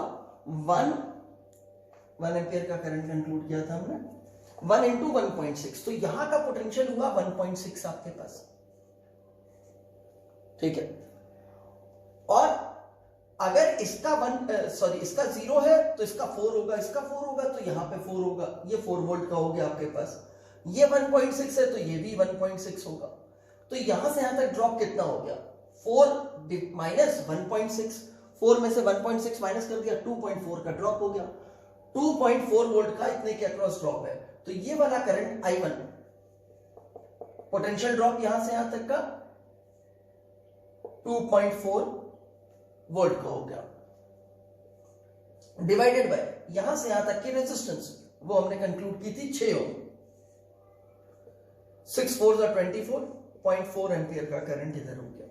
1 एम्पियर का करंट कंक्लूड किया था हमने, 1 इंटू 1.6, तो यहां का पोटेंशियल हुआ 1.6 आपके पास, ठीक है। और अगर इसका इसका 0 है तो इसका 4 होगा, इसका 4 होगा तो यहां पे 4 होगा, ये 4 वोल्ट का हो गया आपके पास। ये 1.6 है तो ये भी 1.6 होगा, तो यहां से यहां तक ड्रॉप कितना हो गया, 4 माइनस 1.6, 4 में से 1.6 माइनस कर दिया, 2.4 का ड्रॉप हो गया। 2.4 वोल्ट का इतने के अक्रॉस ड्रॉप है, तो ये वाला करंट I1, पोटेंशियल ड्रॉप यहां से यहां तक का 2.4 वोल्ट का हो गया, डिवाइडेड बाय यहां से यहां तक की रेजिस्टेंस, वो हमने कंक्लूड की थी 6 ओम, 6 4 24.4 एम्पियर का करंट इधर हो गया,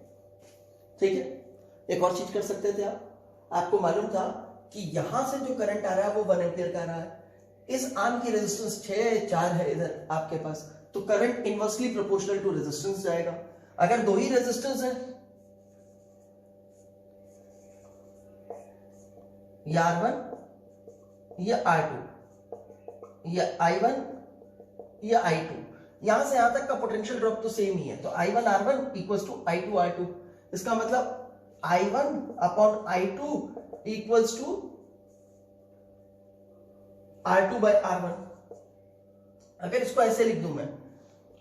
ठीक है। एक और चीज कर सकते थे आपको मालूम था कि यहां से जो करंट आ रहा है वो 1 एम्पियर का आ रहा है, इस आर्म की रेजिस्टेंस 6 4 है इधर आपके पास, तो current inversely proportional to resistance जाएगा। अगर दो ही रेजिस्टेंस है, या R1 या R2 या I1 या I2, यहां से यहां तक का पोटेंशियल ड्रॉप तो सेम ही है, तो I1 R1 equals to I2 R2, इसका मतलब I1 upon I2 equals to R2 bye R1। अगर इसको ऐसे लिख दूं मैं,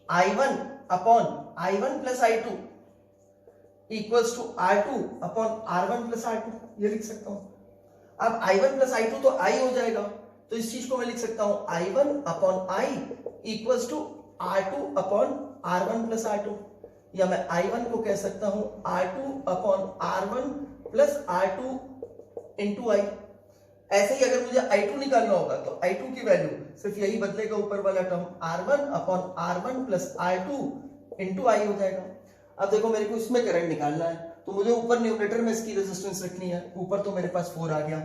I1 upon I1 plus I2 equals to R2 upon R1 plus R2, ये लिख सकता हूं। अब I1 प्लस I2 तो I हो जाएगा, तो इस चीज को मैं लिख सकता हूं I1 upon I equals to R2 upon R1 plus R2, या मैं I1 को कह सकता हूं R2 upon R1 plus R2 into I। ऐसे ही अगर मुझे I2 निकालना होगा तो I2 की वैल्यू सिर्फ यही बदलेगा, ऊपर वाला term R1 upon R1 plus R2 into I हो जाएगा। अब देखो मेरे को इसमें करंट निकालना है, तो मुझे ऊपर न्यूमरेटर में इसकी रेजिस्टेंस रखनी है, ऊपर तो मेरे पास 4 आ गया,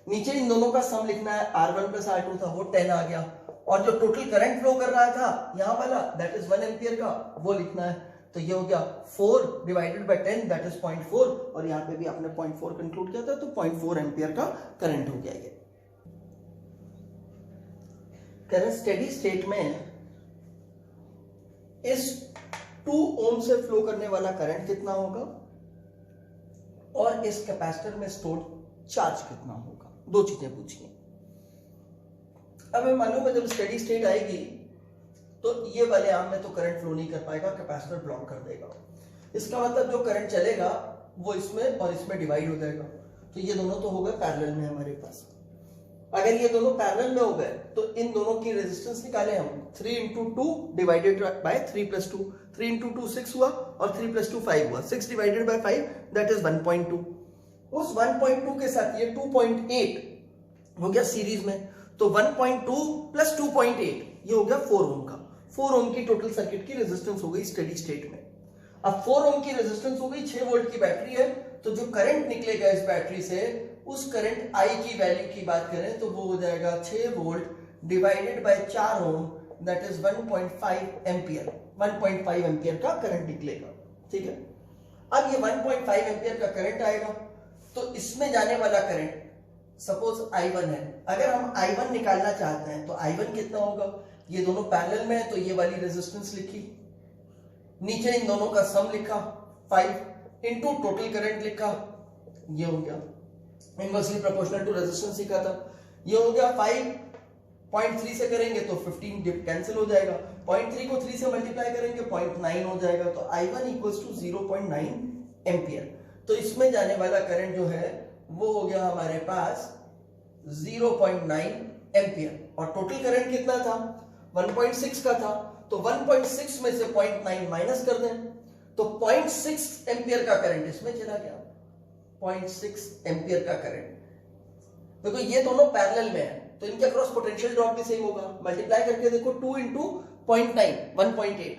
नीचे इन दोनों का सम लिखना है, R1 प्लस R2 था वो 10 आ गया, और जो टोटल करंट फ्लो कर रहा था यहां वाला दैट इज 1 एम्पियर का, वो लिखना है, तो ये हो गया 4 डिवाइडेड बाय 10 दैट इज 0.4, और यहां पे भी आपने 0.4 कंक्लूड किया था, तो 0.4 एम्पियर का करंट हो गया। ये करंट स्टेडी स्टेट में इस 2 ओम से फ्लो करने वाला करंट कितना होगा और इस कैपेसिटर में स्टोर्ड चार्ज कितना होगा, दो चीजें पूछी हैं। अब हमें मालूम है जब स्टेडी स्टेट आएगी तो ये वाले आर्म में तो करंट फ्लो नहीं कर पाएगा, कैपेसिटर ब्लॉक कर देगा, इसका मतलब जो करंट चलेगा वो इसमें और इसमें डिवाइड हो जाएगा, तो ये दोनों तो हो गए पैरेलल में हमारे पास। अगर ये दोनों पैरेलल में हो गए तो इन दोनों की रेजिस्टेंस निकाले हम, 3 into 2 divided by 3 plus 2, 3 into 2 6 हुआ और 3 प्लस 2 5 हुआ, 6 डिवाइडेड बाय 5 दैट इज 1.2। उस 1.2 के साथ ये 2.8 हो गया सीरीज में, तो 1.2 प्लस 2.8 ये हो गया 4 ओम का। 4 ओम की टोटल सर्किट की रेजिस्टेंस हो गई स्टेडी स्टेट में। अब 4 ओम की रेजिस्टेंस हो गई, 6 वोल्ट की बैटरी है, तो जो करंट निकलेगा इस बैटरी से उस करंट I की वैल्यू की बात करें तो वो हो जाएगा 6 volt divided by 4 ohm that is 1.5 ampere, 1.5 ampere का करंट निकलेगा, ठीक है। अब ये 1.5 एम्पियर का करंट आएगा, तो इसमें जाने वाला करंट सपोज I1 है, अगर हम I1 निकालना चाहते हैं तो I1 कितना होगा, ये दोनों पैरेलल में है तो ये वाली रेजिस्टेंस लिखी, नीचे इन दोनों का सम लिखा 5 इंटू टोटल करंट लिखा, ये हो गया इनवर्सली प्रोपोर्शनल टू रेजिस्टेंस लिखा था, ये हो गया 5.3 से करेंगे तो 15 कैंसिल हो जाएगा, 0.3 को 3 से मल्टीप्लाई करेंगे 0.9 हो जाएगा, तो I1 इक्वल्स टू 0.9 एम्पियर। तो इसमें जाने वाला करंट जो है वो हो गया हमारे पास 0.9 एम्पियर, और टोटल करंट कितना था 1.6 का था, तो 1.6 में से 0.9 माइनस कर दें तो 0.6 एम्पियर का करंट इसमें चला गया, 0.6 एम्पियर का करंट देखो ये दोनों पैरेलल में है तो इनके अक्रॉस पोटेंशियल ड्रॉप भी सेम होगा। मल्टीप्लाई करके देखो 2 इंटू 0.9 1.8,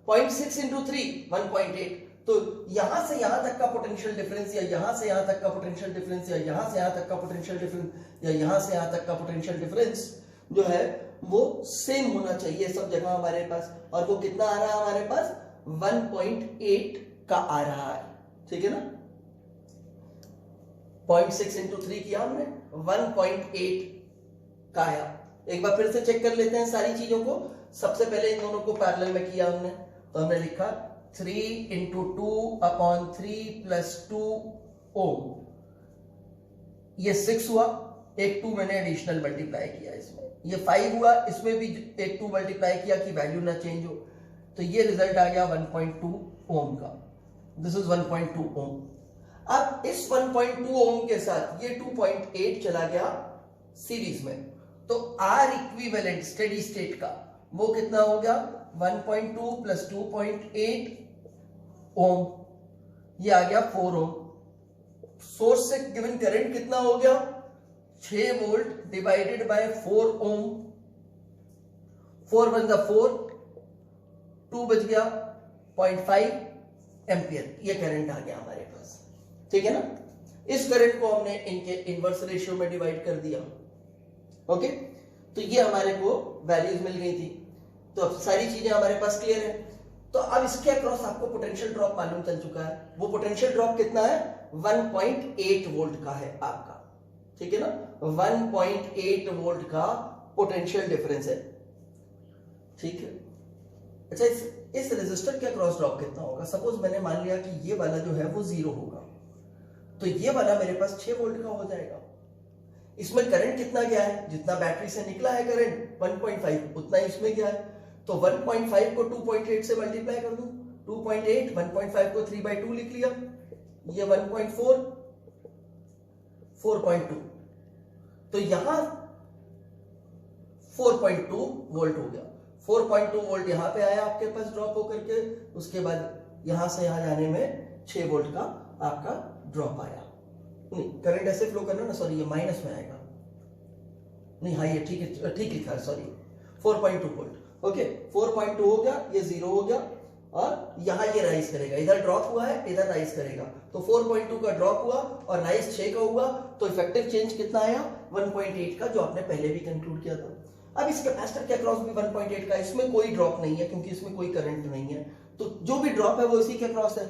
0.6 इंटू 3 1.8, तो यहां से यहां तक का पोटेंशियल डिफरेंस या यहां से यहां तक का पोटेंशियल डिफरेंस या यहां से यहां तक का पोटेंशियल डिफरेंस या यहां से यहां तक का पोटेंशियल डिफरेंस जो है वो सेम होना चाहिए सब जगह हमारे पास। और वो कितना आ रहा है हमारे पास 1.8 का आ रहा है, ठीक है ना। 0.6 इंटू 3 किया हमने, 1.8 का आया। एक बार फिर से चेक कर लेते हैं सारी चीजों को। सबसे पहले इन दोनों को पैरेलल में किया हमने, तो हमने लिखा 3 इंटू 2/3 प्लस 2 ओम, ये 6 हुआ, एक 2 मैंने एडिशनल मल्टीप्लाई किया इसमें, ये 5 हुआ, इसमें भी एक 2 मल्टीप्लाई किया कि वैल्यू ना चेंज हो, तो ये रिजल्ट आ गया 1.2 ओम का। दिस इज 1.2 ओम। अब इस 1.2 ओम के साथ ये 2.8 चला गया सीरीज में, तो आर इक्विवेलेंट स्टेडी स्टेट का वो कितना हो गया 1.2 प्लस 2.8 ओम, ये आ गया 4 ओम। सोर्स से गिवन करंट कितना हो गया 6 वोल्ट डिवाइडेड बाय 4 ओम, 4 बन गया 4, 2 बच गया 0.5 एम्पियर, ये करंट आ गया हमारे पास, ठीक है ना। इस करंट को हमने इनके इनवर्स रेशियो में डिवाइड कर दिया, ओके। तो ये हमारे को वैल्यूज मिल गई थी, तो अब सारी चीजें हमारे पास क्लियर है। तो अब इसके अक्रॉस आपको पोटेंशियल ड्रॉप मालूम चल चुका है। वो पोटेंशियल ड्रॉप कितना है 1.8 वोल्ट का है आपका, ठीक है ना। 1.8 वोल्ट का पोटेंशियल डिफरेंस है, ठीक है। अच्छा, इस रेजिस्टर के अक्रॉस ड्रॉप कितना होगा। सपोज मैंने मान लिया कि ये वाला जो है वो 0 होगा, तो ये वाला मेरे पास 6 वोल्ट का हो जाएगा। इसमें करंट कितना गया है, जितना बैटरी से निकला है करंट 1.5 उतना इसमें गया है, तो 1.5 को 2.8 से मल्टीप्लाई कर दूं, 2.8 1.5 को 3/2 लिख लिया, ये 1.4 4.2, तो यहां 4.2 वोल्ट हो गया। 4.2 वोल्ट यहां पे आया आपके पास ड्रॉप होकर के, उसके बाद यहां से यहां जाने में 6 वोल्ट का आपका ड्रॉप आया। नहीं, करंट ऐसे फ्लो करना ना, सॉरी ये माइनस में आएगा, नहीं हाँ ये ठीक है, ठीक लिखा है, सॉरी 4.2 वोल्ट, ओके। 4.2 हो गया, ये 0 हो गया, और यहां ये राइज करेगा, इधर ड्रॉप हुआ है इधर राइज करेगा, तो 4.2 का ड्रॉप हुआ और राइज 6 का हुआ, तो इफेक्टिव चेंज कितना आया 1.8 का, जो आपने पहले भी कंक्लूड किया था। अब इस कैपेसिटर के अक्रॉस भी 1.8 का, इसमें कोई ड्रॉप नहीं है क्योंकि इसमें कोई करंट नहीं है, तो जो भी ड्रॉप है वो इसी के अक्रॉस है।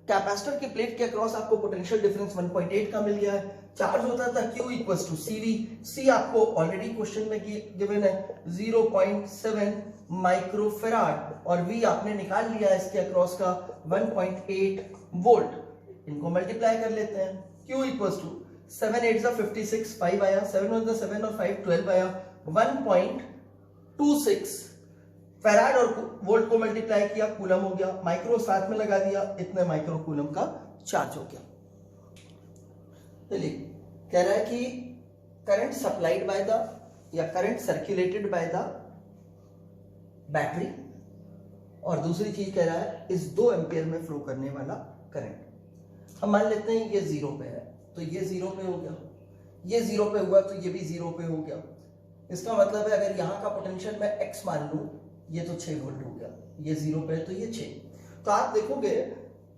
कैपेसिटर के प्लेट के अक्रॉस आपको पोटेंशियल डिफरेंस 1.8 का मिल गया है। चार्ज होता था Q equals to CV, C आपको ऑलरेडी क्वेश्चन में गिवन है 0.7 माइक्रोफेराड, और V आपने निकाल लिया है इसके अक्रॉस का 1.8 वोल्ट। इनको मल्टीप्लाई कर लेते हैं, Q इक्वल्स टू 7 8 56, 5 आया, 7 1 7 और 5 12 आया, 1.26 फैराड, और वोल्ट को मल्टीप्लाई किया कूलम हो गया, माइक्रो साथ में लगा दिया, इतने माइक्रो कूलम का चार्ज हो गया। चलिए, कह रहा है कि करंट सप्लाइड बाय द या current circulated by the battery, और दूसरी चीज कह रहा है इस 2 एम्पियर में फ्लो करने वाला करंट। हम मान लेते हैं ये 0 पे है, तो ये 0 पे हो गया, ये 0 पे हुआ तो ये भी 0 पे हो गया। इसका मतलब है अगर यहां का पोटेंशियल मैं x मान लूं, ये तो 6 वोल्ट हो गया, ये 0 पे है तो ये 6। तो आप देखोगे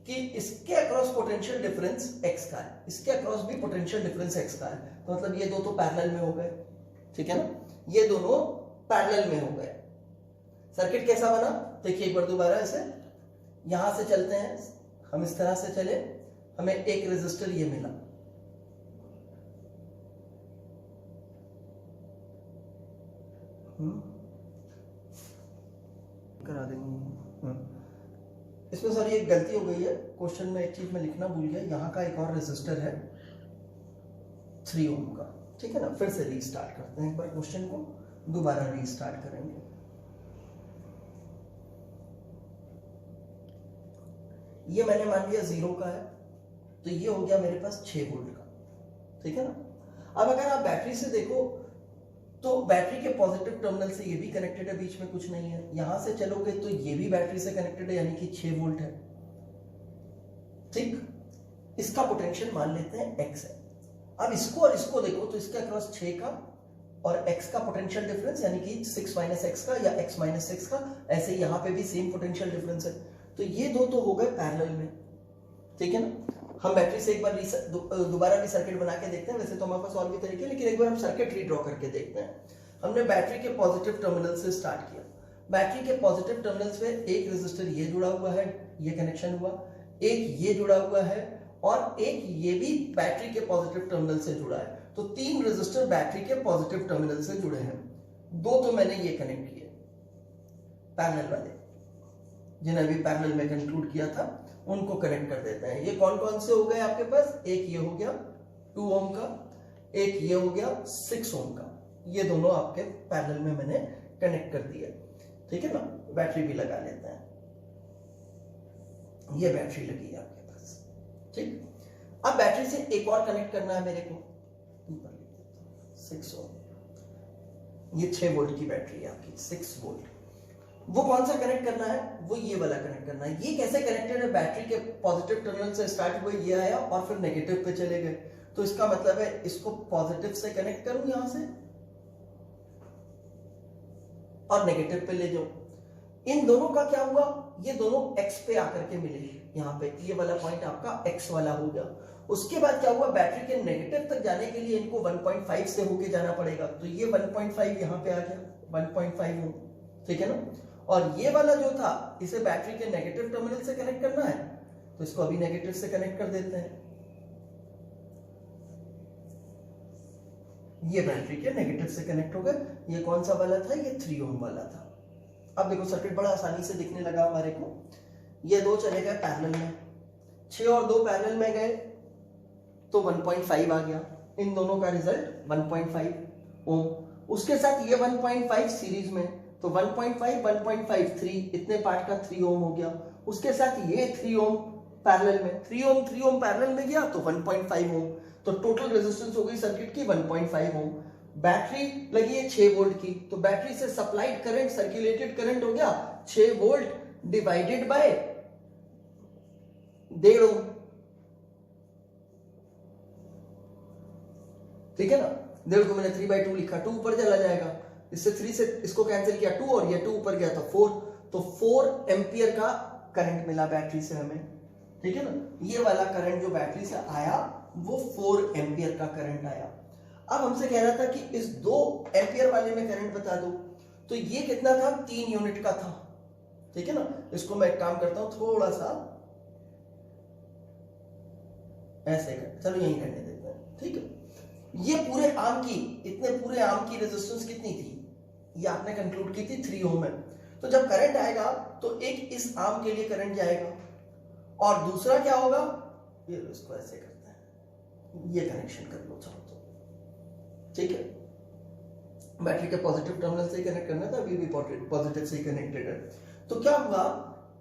कि इसके अक्रॉस पोटेंशियल डिफरेंस x का है, इसके अक्रॉस भी पोटेंशियल डिफरेंस x का है, तो मतलब ये दो तो पैरेलल में हो गए, ठीक है ना, ये दोनों पैरेलल में हो गए। सर्किट कैसा बना देखिए एक बार दोबारा, ऐसे यहां से चलते हैं हम, इस तरह से चले, हमें एक रेजिस्टर ये मिला, करा देंगे। इसमें सॉरी एक गलती हो गई है, क्वेश्चन में एक चीज में लिखना भूल गया, यहाँ का एक और रेजिस्टर है 3 ओम का, ठीक है ना। फिर से रीस्टार्ट करते हैं एक बार क्वेश्चन को, दोबारा रीस्टार्ट करेंगे। ये मैंने मान लिया 0 का है, तो ये हो गया मेरे पास 6 वोल्ट का, ठीक है ना। अब अगर आप बैटरी से देखो तो बैटरी के पॉजिटिव टर्मिनल से ये भी कनेक्टेड है, बीच में कुछ नहीं है, यहां से चलोगे तो ये भी बैटरी से कनेक्टेड है, यानी कि 6 वोल्ट है, ठीक। इसका पोटेंशियल मान लेते हैं x है। अब इसको और इसको देखो तो इसके अक्रॉस 6 का और x का पोटेंशियल डिफरेंस यानी कि 6 माइनस एक्स का या x माइनस 6 का, ऐसे यहाँ पे भी सेम पोटेंशियल डिफरेंस है। तो ये दो तो हो गए पैरेलल में, ठीक है ना। हम बैटरी से एक बार दोबारा भी सर्किट बना के देखते हैं, वैसे तो हमारे पास और भी तरीके, लेकिन एक बार हम सर्किट रीड्रॉ करके देखते हैं। हमने बैटरी के पॉजिटिव टर्मिनल से स्टार्ट किया। बैटरी के पॉजिटिव टर्मिनल्स में एक रेजिस्टर ये जुड़ा हुआ है, ये कनेक्शन हुआ, एक ये जुड़ा हुआ है और एक ये भी बैटरी के पॉजिटिव टर्मिनल से जुड़ा है। तो 3 रेजिस्टर बैटरी के पॉजिटिव टर्मिनल से जुड़े हैं। 2 तो मैंने ये कनेक्ट किए पैरेलल वाले, जिन्हें अभी पैरेलल में कंक्लूड किया था, उनको कनेक्ट कर देते हैं। ये कौन कौन से हो गए आपके पास? एक ये हो गया 2 ओम का, एक ये हो गया 6 ओम का। ये दोनों आपके पैरेलल में मैंने कनेक्ट कर दिए, ठीक है ना। बैटरी भी लगा लेते हैं, ये बैटरी लगी है आपके पास, ठीक। अब बैटरी से एक और कनेक्ट करना है मेरे को, 6 ओम, ये 6 वोल्ट की बैटरी है आपकी, 6 वोल्ट। वो कौन सा कनेक्ट करना है? वो ये वाला कनेक्ट करना है। ये कैसे कनेक्टेड है? बैटरी के पॉजिटिव टर्मिनल से स्टार्ट हुए, ये आया और फिर नेगेटिव पे चले गए। तो इसका मतलब है इसको पॉजिटिव से कनेक्ट करूं यहां से और नेगेटिव पे ले जाओ। इन दोनों का क्या हुआ? ये दोनों x पे आकर के मिले, यहाँ पे ये वाला पॉइंट आपका x वाला हो गया। उसके बाद क्या हुआ? बैटरी के नेगेटिव तक जाने के लिए इनको 1.5 से होके जाना पड़ेगा, तो ये 1.5 यहाँ पे आ गया, 1.5 हो, ठीक है ना। और ये वाला जो था, इसे बैटरी के नेगेटिव टर्मिनल से कनेक्ट करना है, तो इसको अभी नेगेटिव से कनेक्ट कर देते हैं। ये बैटरी के नेगेटिव से कनेक्ट हो गए। ये कौन सा वाला था? ये 3 ओम वाला था। अब देखो सर्किट बड़ा आसानी से दिखने लगा हमारे को। ये दो चले गए पैरेलल में, 6 और 2 पैरेलल में गए तो 1.5 आ गया। इन दोनों का रिजल्ट 1.5 ओम। उसके साथ ये 1.5 सीरीज में, तो 1.5 1.5 3, इतने पार्ट का 3 ओम हो गया। उसके साथ ये 3 ओम पैरेलल में, 3 ओम पैरेलल में गया तो 1.5 ओम। तो टोटल रेजिस्टेंस हो गई सर्किट की 1.5 ओम। बैटरी लगी है 6 वोल्ट की, तो बैटरी से सप्लाइड करंट, सर्कुलेटेड करंट हो गया 6 वोल्ट डिवाइडेड बाय 1.5 ओम, ठीक है ना। 1.5 को मैंने 3/2 लिखा, 2 ऊपर चला जाएगा, इससे 3 से इसको कैंसिल किया 2 और ये 2 ऊपर गया तो 4, तो 4 एम्पियर का करंट मिला बैटरी से हमें, ठीक है ना। ये वाला करंट जो बैटरी से आया वो 4 एम्पियर का करंट आया। अब हमसे कह रहा था कि इस 2 एम्पियर वाले में करंट बता दो, तो ये कितना था? 3 यूनिट का था, ठीक है ना। इसको मैं एक काम करता हूं, थोड़ा सा ऐसे कर, चलो यही करने देते हैं, ठीक है। ये पूरे आर्म की, इतने पूरे आर्म की रेजिस्टेंस कितनी थी? ये आपने कंक्लूड की थी 3 ओम है। तो जब करंट आएगा तो एक इस आर्म के लिए करंट जाएगा और दूसरा क्या होगा? ये इसको ऐसे करते हैं, ये कनेक्शन कर लो चाहो तो, ठीक है। बैटरी के पॉजिटिव टर्मिनल से कनेक्ट करना था, अभी भी पॉजिटिव से कनेक्टेड है। तो क्या हुआ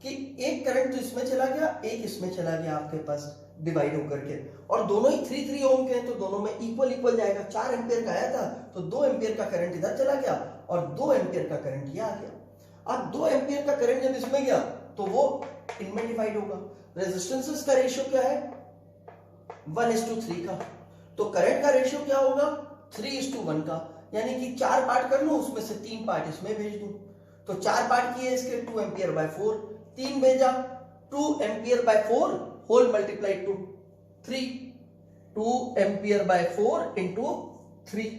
कि एक करंट तो इसमें चला गया, एक इसमें चला गया आपके पास डिवाइड होकर के, और दोनों ही 3 ओम के हैं तो दोनों में इक्वल जाएगा। 4 एम्पियर का आया था तो 2 एम्पियर का करंट इधर चला गया और 2 एम्पियर का करंट ये आ गया। अब 2 एम्पियर का करंट जब इसमें गया तो वो इनमें डिवाइड होगा। रेजिस्टेंसेस का रेशियो क्या है? 1:3 का। तो करंट का रेशियो क्या होगा? 3:1 का। यानी कि 4 पार्ट कर लूं, उसमें से 3 पार्ट इसमें भेज दूं, तो 4 पार्ट किए इसके 2 एम्पियर बाय 4, 3 भेजा 2 ampere by 4 whole multiplied to 3, 2 ampere by 4 into 3,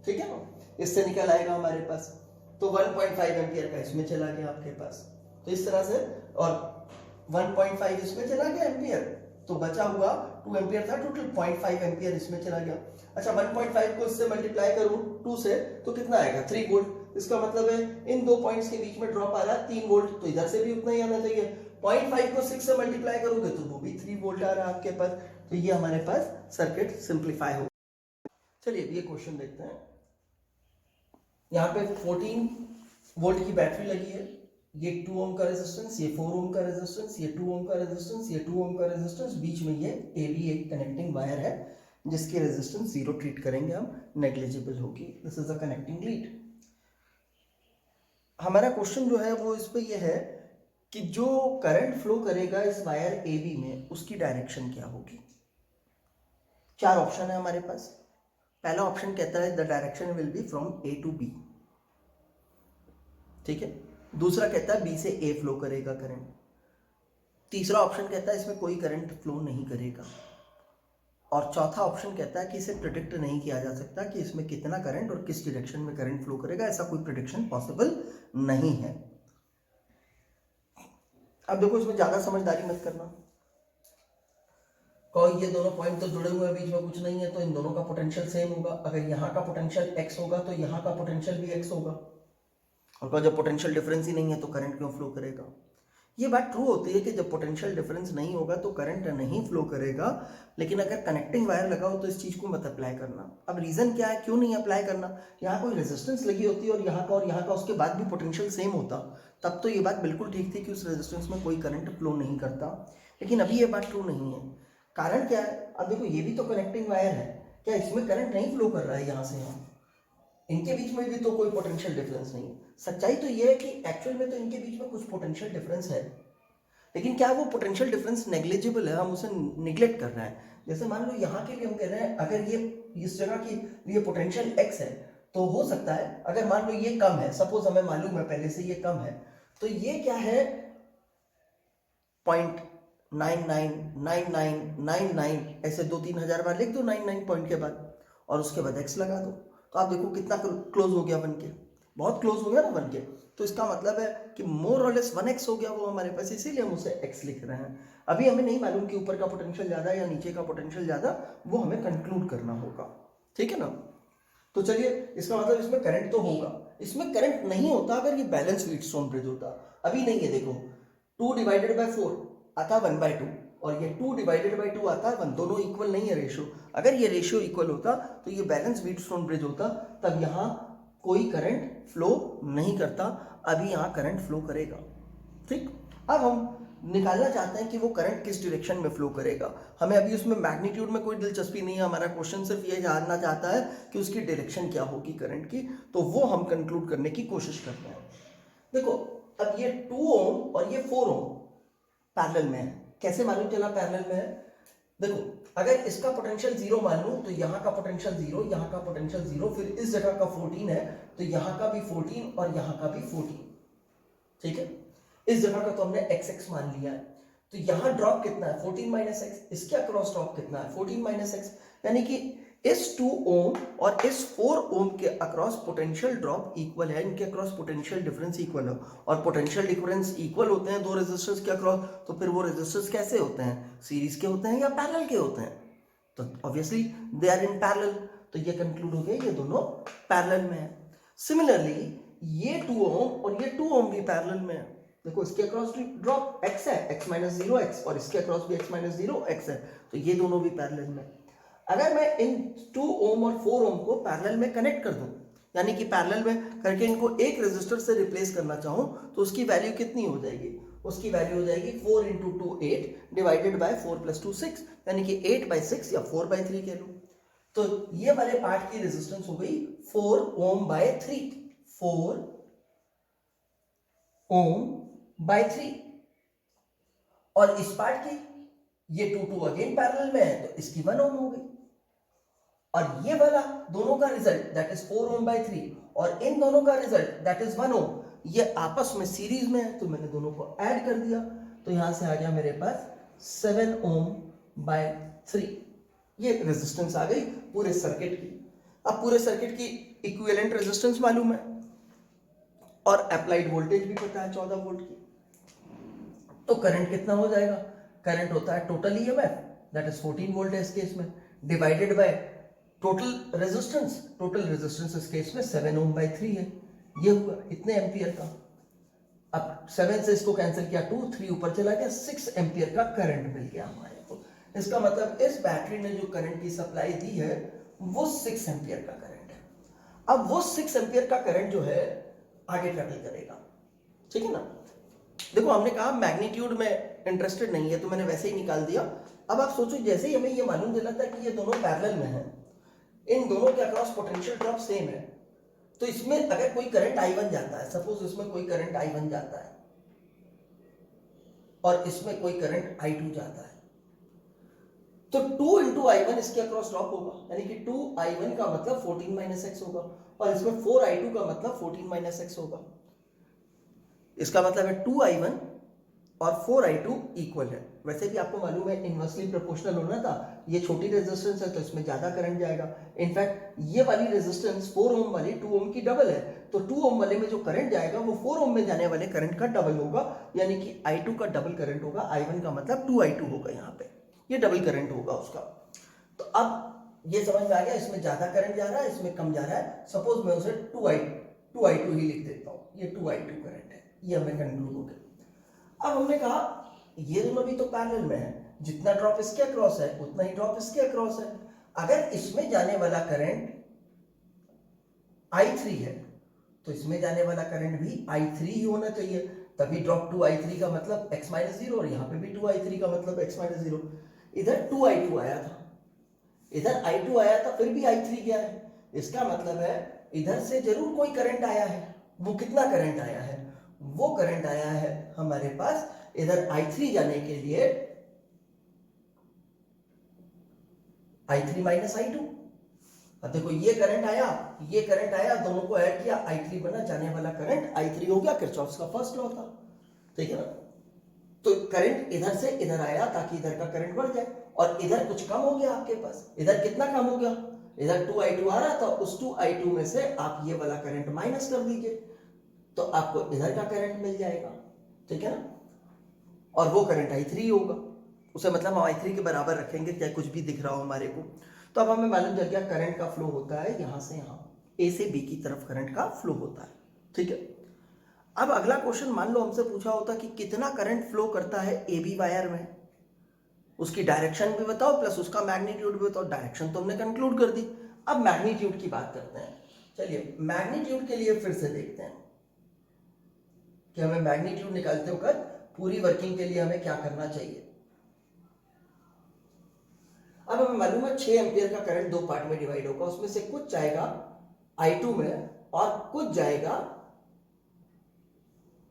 ठीक है ना। इससे निकल आएगा हमारे पास, तो 1.5 एम्पियर का इसमें चला गया आपके पास, तो इस तरह से, और 1.5 इसमें चला गया एम्पियर, तो बचा हुआ 2 एम्पियर था, टोटल 0.5 एम्पियर इसमें चला गया। अच्छा 1.5 को इससे मल्टीप्लाई करूं 2 से तो कितना आएगा? 3 वोल्ट। इसका मतलब है इन 2 पॉइंट्स के बीच में ड्रॉप आ रहा है 3 वोल्ट, तो इधर से भी उतना ही आना चाहिए। 0.5 को 6 से मल्टीप्लाई करोगे तो वो भी 3 वोल्ट आ रहा है आपके पास। तो ये हमारे पास सर्किट सिंप्लीफाई हो। चलिए ये क्वेश्चन देखते हैं। यहाँ पे 14 वोल्ट की बैटरी लगी है, ये 2 ओम का रेजिस्टेंस, ये 4 ओम का रेजिस्टेंस, ये 2 ओम का रेजिस्टेंस, ये 2 ओम का रेजिस्टेंस, बीच में ये AB एक कनेक्टिंग वायर है जिसकी रेजिस्टेंस 0 ट्रीट करेंगे हम, नेग्लिजिबल होगी। This is a connecting lead. हमारा क्वेश्चन जो है वो इस पे ये है कि जो करंट फ्लो करेगा इस वायर AB में उसकी डायरेक्शन क्या होगी। चार ऑप्शन है हमारे पास। पहला ऑप्शन कहता है the direction will be from A to B, ठीक है। दूसरा कहता है बी से ए फ्लो करेगा करंट। तीसरा ऑप्शन कहता है इसमें कोई करंट फ्लो नहीं करेगा। और चौथा ऑप्शन कहता है कि इसे प्रिडिक्ट नहीं किया जा सकता कि इसमें कितना करंट और किस डायरेक्शन में करंट फ्लो करेगा, ऐसा कोई प्रिडिक्शन पॉसिबल नहीं है। अब देखो इसमें ज्यादा समझदारी मत करना, कोई ये दोनों पॉइंट तो जुड़े हुए हैं, बीच में कुछ नहीं है, तो इन दोनों का पोटेंशियल सेम होगा। अगर यहाँ का पोटेंशियल x होगा तो यहाँ का पोटेंशियल भी x होगा, और जब पोटेंशियल डिफरेंस ही नहीं है तो करंट क्यों फ्लो करेगा। ये बात ट्रू होती है कि जब पोटेंशियल डिफरेंस नहीं होगा तो करंट नहीं फ्लो करेगा, लेकिन अगर कनेक्टिंग वायर लगा हो तो इस चीज को मत अप्लाई करना। अब रीजन क्या है क्यों नहीं अप्लाई करना, यहाँ कोई रेजिस्टेंस लगी होती है और यहाँ का उसके बाद भी पोटेंशियल सेम होता, तब तो ये बात बिल्कुल ठीक थी कि उस रेजिस्टेंस में कोई करंट फ्लो नहीं करता। लेकिन अभी ये बात ट्रू नहीं है। कारण क्या है, अब देखो ये भी तो कनेक्टिंग वायर है, क्या इसमें करंट नहीं फ्लो कर रहा है यहाँ से यहाँ, इनके बीच में भी तो कोई पोटेंशियल डिफरेंस नहीं है। सच्चाई तो ये है कि एक्चुअल में तो इनके बीच में कुछ पोटेंशियल डिफरेंस है, लेकिन क्या वो पोटेंशियल डिफरेंस नेग्लिजिबल है, हम उसे निग्लेक्ट कर रहे हैं। जैसे मान लो यहाँ के लिए हम कह रहे हैं अगर ये इस जगह की ये पोटेंशियल x है तो हो सकता है अगर मान लो ये कम है, सपोज हमें मालूम है पहले से ये कम है, तो ये क्या है 0.999999 ऐसे 2-3 हजार बार लिख दो 99 पॉइंट के बाद, और उसके बाद x लगा दो, तो आप देखो कितना क्लोज हो गया 1 के, बहुत क्लोज हो गया ना 1 के। तो इसका मतलब है कि मोर और लेस 1x हो गया वो हमारे पास, इसीलिए हम उसे x लिख रहे हैं। अभी हमें नहीं मालूम कि ऊपर का पोटेंशियल ज्यादा या नीचे का पोटेंशियल ज्यादा, वो हमें कंक्लूड करना होगा, ठीक है ना। तो चलिए इसका मतलब इसमें करंट तो होगा, इसमें करंट नहीं होता अगर ये बैलेंस व्हीटस्टोन ब्रिज होता। अभी नहीं है, देखो 2 डिवाइडेड बाय 4 आता 1/2 और ये 2 डिवाइडेड बाय 2 आता है 1, दोनों इक्वल नहीं है रेशियो। अगर ये रेशियो इक्वल होता तो ये बैलेंस व्हीटस्टोन ब्रिज होता, तब यहाँ कोई करंट फ्लो नहीं करता, अभी यहाँ करंट फ्लो करेगा, ठीक। अब हम निकालना चाहते हैं कि वो करंट किस डायरेक्शन में फ्लो करेगा। हमें अभी उसमें मैग्नीट्यूड में कोई दिलचस्पी नहीं है, हमारा क्वेश्चन सिर्फ ये जानना चाहता है कि उसकी डायरेक्शन क्या होगी करंट की, तो वो हम कंक्लूड करने की कोशिश करते हैं। देखो अब ये 2 ओम और ये 4 ओम पैरेलल में है, कैसे मालूम चला पैरेलल में है, देखो अगर इसका पोटेंशियल 0 मान लूं तो यहाँ का पोटेंशियल 0, यहाँ का पोटेंशियल 0, फिर इस जगह का 14 है तो यहाँ का भी 14 और यहाँ का भी 14, ठीक है। इस जगह का तो हमने xx मान लिया है, तो यहाँ ड्रॉप कितना है 14 माइनस एक्स, इसके अक्रॉस ड्रॉप कितना है 14 माइनस एक्स, यानी कि इस 2 ओम और इस 4 ओम के अक्रॉस पोटेंशियल ड्रॉप इक्वल है, इनके अक्रॉस पोटेंशियल डिफरेंस इक्वल है। और पोटेंशियल डिफरेंस इक्वल होते हैं दो रेजिस्टेंस के अक्रॉस, तो फिर वो रेजिस्टेंस कैसे होते हैं, सीरीज के होते हैं या पैरेलल के होते हैं, तो obviously they are in parallel, तो ये कंक्लूड हो गया ये दोनों पैरेलल में है। सिमिलरली ये 2 ओम और ये 2 ओम भी पैरेलल में है, देखो इसके अक्रॉस ड्रॉप x है, x माइनस 0x, और इसके अक्रॉस भी x माइनस 0x है, तो ये दोनों भी पैरेलल में। अगर मैं इन 2 ओम और 4 ओम को पैरेलल में कनेक्ट कर दूं, यानी कि पैरेलल में करके इनको एक रेजिस्टर से रिप्लेस करना चाहूं, तो उसकी वैल्यू कितनी हो जाएगी, उसकी वैल्यू हो जाएगी 4 × 2 8 डिवाइडेड बाय 4 + 2 6, यानी कि 8/6 या 4/3 कह लो। तो ये वाले पार्ट की रेजिस्टेंस हो गई 4 ओम/3, 4 ओम/3, और इस पार्ट की ये 2 अगेन पैरेलल में है तो इसकी 1 ओम हो गई, और ये वाला दोनों का रिजल्ट दैट इज 4 ओम/3 और इन दोनों का रिजल्ट दैट इज 1 ओम, ये आपस में सीरीज में है, तो मैंने दोनों को ऐड कर दिया, तो यहां से आ गया मेरे पास 7 ओम/3, ये रेजिस्टेंस आ गई पूरे सर्किट की। अब पूरे सर्किट की इक्विवेलेंट रेजिस्टेंस मालूम है और अप्लाइड वोल्टेज भी पता है 14 वोल्ट की, तो करंट कितना हो जाएगा, करंट होता है total EMF that is 14 volt है इस केस में, डिवाइडेड बाय टोटल रेजिस्टेंस इस केस में 7 ओम/3 है, ये हुआ इतने एम्पियर का। अब 7 से इसको कैंसिल किया 2, 3 ऊपर चला गया, 6 एम्पियर का करंट मिल गया हमारे को। इसका मतलब इस बैटरी ने जो करंट की सप्लाई दी है वो 6 एम्पियर का करंट है। अब वो 6 एम्पियर का करंट जो है आगे ट्रैवल करेगा, ठीक है ना। देखो हमने कहा मैग्नीट्यूड में इंटरेस्टेड नहीं है तो मैंने वैसे ही निकाल दिया। अब आप सोचो जैसे ही हमें ये मालूम चला था कि ये दोनों पैरेलल में हैं, इन दोनों के अक्रॉस पोटेंशियल ड्रॉप सेम है, तो इसमें अगर कोई करंट I1 जाता है, सपोज इसमें कोई करंट I1 जाता है और इसमें कोई करंट I2 जाता है, तो 2 इंटू i1 इसके अक्रॉस ड्रॉप होगा, यानी कि 2i1 का मतलब 14 माइनस एक्स होगा, और इसमें 4i2 का मतलब 14 माइनस एक्स होगा। इसका मतलब है 2i1 और 4i2 इक्वल है। वैसे भी आपको मालूम है इनवर्सली प्रोपोर्शनल होना था, ये छोटी रेजिस्टेंस है तो इसमें ज्यादा करंट जाएगा। इनफैक्ट ये वाली रेजिस्टेंस 4 ओम वाली 2 ओम की डबल है, तो 2 ओम वाले में जो करंट जाएगा वो 4 ओम में जाने वाले करंट का डबल होगा, यानी कि i2 का डबल करंट होगा, i1 का मतलब 2i2 होगा, यहाँ पे ये डबल करंट होगा उसका। तो अब ये समझ में आ गया, इसमें ज्यादा करंट जा रहा है, इसमें कम जा रहा है। सपोज मैं उसे 2i2 ही लिख देता हूँ, ये 2i2 करंट है, ये हमें कंक्लूड हो गया। अब हमने कहा ये दोनों भी तो पैरेलल में है, जितना ड्रॉप इसके अक्रॉस है उतना ही ड्रॉप इसके अक्रॉस है। अगर इसमें जाने वाला करंट i3 है तो इसमें जाने वाला करंट भी i3 ही होना चाहिए, तभी ड्रॉप 2i3 का मतलब x माइनस 0, और यहाँ पे भी 2i3 का मतलब x माइनस 0। इधर 2i2 आया था, इधर i2 आया था, फिर भी i3 गया है, इसका मतलब है इधर से जरूर कोई करंट आया है। वो कितना करंट आया है? वो करंट आया है हमारे पास इधर i3 जाने के लिए i3 माइनस i2। अब देखो ये करंट आया, दोनों को ऐड किया, i3 बना, जाने वाला करंट i3 हो गया, किरचॉफ का फर्स्ट लॉ था, ठीक है ना। तो करंट इधर से इधर आया ताकि इधर का करंट बढ़ जाए, और इधर कुछ कम हो गया आपके पास। इधर कितना कम हो गया? इधर 2i2 आ रहा था, उस 2i2 में से आप ये वाला करंट माइनस कर दीजिए तो आपको इधर का करंट मिल जाएगा, ठीक है ना। और वो करंट i3 होगा, उसे मतलब हम i3 के बराबर रखेंगे, चाहे कुछ भी दिख रहा हो हमारे को। तो अब हमें मालूम चल गया करंट का फ्लो होता है यहां से यहां, ए से बी की तरफ करंट का फ्लो होता है, ठीक है। अब अगला क्वेश्चन, मान लो हमसे पूछा होता कि कितना करंट फ्लो करता है ए बी वायर में, उसकी डायरेक्शन भी बताओ प्लस उसका मैग्नीट्यूड भी बताओ। डायरेक्शन तो हमने कंक्लूड कर दी, अब मैग्नीट्यूड की बात करते हैं। चलिए मैग्नीट्यूड के लिए फिर से देखते हैं कि हमें मैग्नीट्यूड निकालते वक्त पूरी वर्किंग के लिए हमें क्या करना चाहिए। अब हमें मालूम है 6 एम्पियर का करंट दो पार्ट में डिवाइड होगा, उसमें से कुछ जाएगा i2 में और कुछ जाएगा